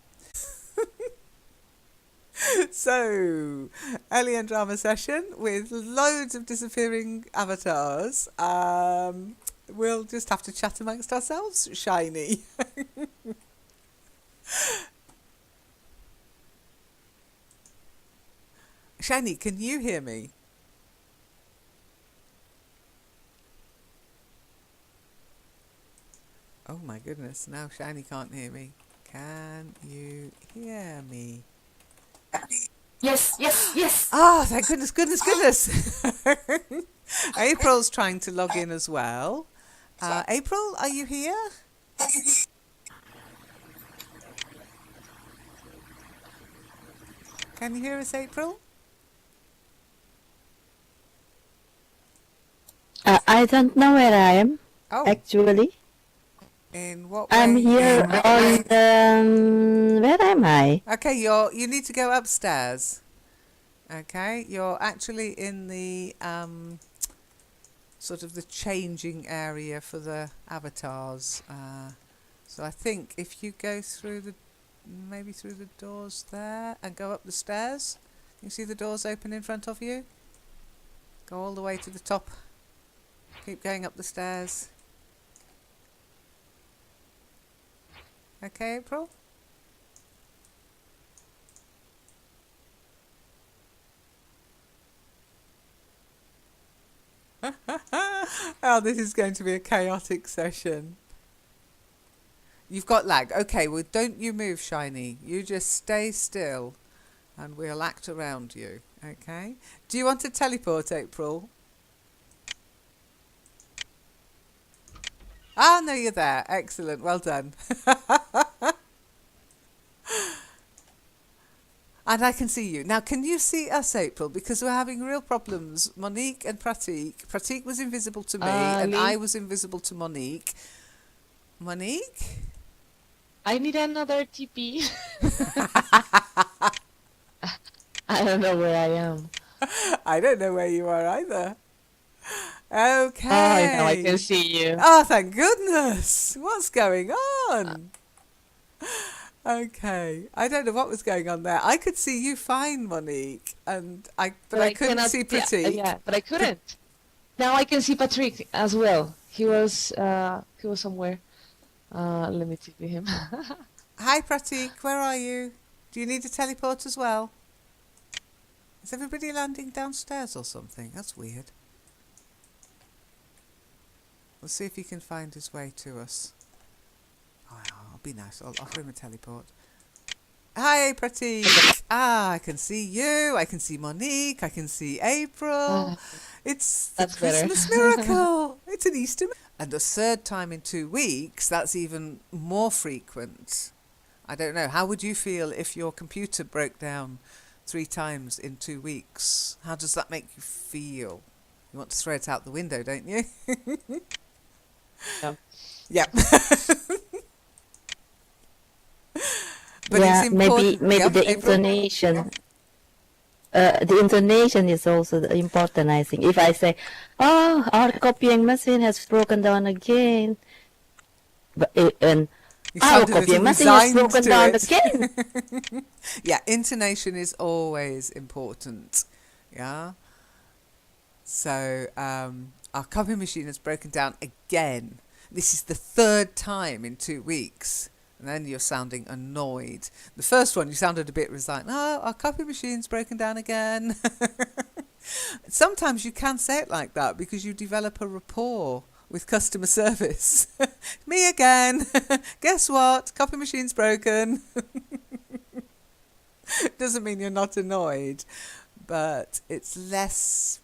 So, alien drama session with loads of disappearing avatars. We'll just have to chat amongst ourselves, Shiny. Shiny, can you hear me? Oh my goodness, now Shiny can't hear me. Can you hear me? Yes. Ah, thank goodness. April's trying to log in as well. April, are you here? Can you hear us, April? I don't know where I am, Oh, actually. in what way? I'm here on where am I? Okay, you need to go upstairs. Okay, you're actually in the sort of the changing area for the avatars. So I think if you go through maybe through the doors there and go up the stairs, you see the doors open in front of you? Go all the way to the top. Keep going up the stairs. Okay, April? Oh, this is going to be a chaotic session. You've got lag. Okay, well, don't you move, Shiny. You just stay still and we'll act around you. Okay? Do you want to teleport, April? Ah, no, you're there. Excellent. Well done. And I can see you. Now, can you see us, April? Because we're having real problems. Monique and Pratik. Pratik was invisible to me and I was invisible to Monique. Monique? I need another TP. I don't know where I am. I don't know where you are either. Okay. Oh, now I can see you. Oh, thank goodness. What's going on? Okay. I don't know what was going on there. I could see you fine, Monique, but I couldn't cannot see Pratik. Yeah, but I couldn't. Now I can see Patrick as well. He was somewhere. Let me TP him. Hi, Pratik. Where are you? Do you need a teleport as well? Is everybody landing downstairs or something? That's weird. We'll see if he can find his way to us. Oh, I'll be nice. I'll offer him a teleport. Hi, Pratik. I can see you. I can see Monique. I can see April. It's the That's better. Christmas miracle. It's an Easter. And a third time in 2 weeks, that's even more frequent. I don't know. How would you feel if your computer broke down 3 times in 2 weeks? How does that make you feel? You want to throw it out the window, don't you? Yeah. Yeah. But yeah, it's maybe important. maybe Yeah, the April? intonation. The intonation is also important, I think. If I say, "Oh, our copying machine has broken down again," and You our sound a little copying machine has resigned broken to down it. again. Yeah, intonation is always important. Yeah. So our copy machine has broken down again. This is the 3rd time in 2 weeks. And then you're sounding annoyed. The first one, you sounded a bit resigned. Oh, our copy machine's broken down again. Sometimes you can say it like that because you develop a rapport with customer service. Me again. Guess what? Copy machine's broken. Doesn't mean you're not annoyed, but it's less...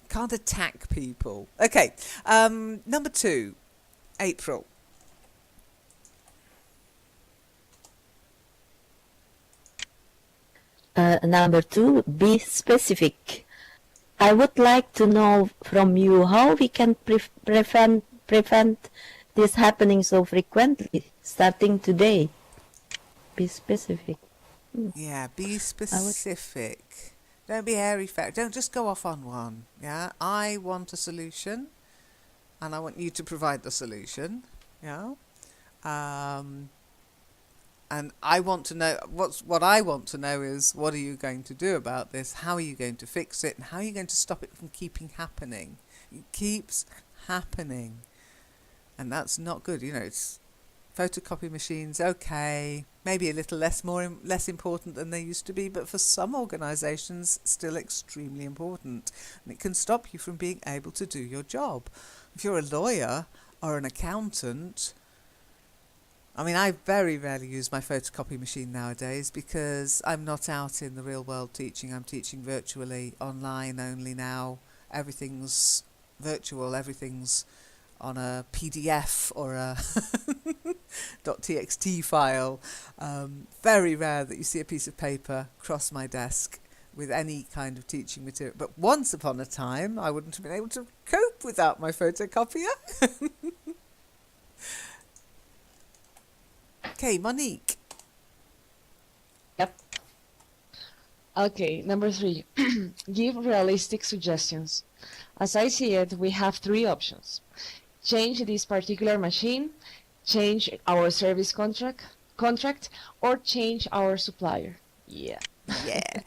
Can't attack people. Okay, number 2, April. Number 2, be specific. I would like to know from you how we can prevent this happening so frequently, starting today. Be specific. Yeah, be specific. Don't be airy-fairy. Don't just go off on one. Yeah, I want a solution, and I want you to provide the solution. Yeah, and I want to know what I want to know is what are you going to do about this? How are you going to fix it? And how are you going to stop it from keeping happening? It keeps happening, and that's not good. You know, it's photocopy machines. Okay, maybe a little less important than they used to be, but for some organisations, still extremely important, and it can stop you from being able to do your job. If you're a lawyer or an accountant. I mean, I very rarely use my photocopy machine nowadays because I'm not out in the real world teaching. I'm teaching virtually, online only now. Everything's virtual, everything's on a PDF or a .txt file. Very rare that you see a piece of paper cross my desk with any kind of teaching material. But once upon a time, I wouldn't have been able to cope without my photocopier. Okay, Monique. Yep. Okay, number 3. Give realistic suggestions. As I see it, we have 3 options. Change this particular machine, change our service contract, or change our supplier. Yeah. Yeah.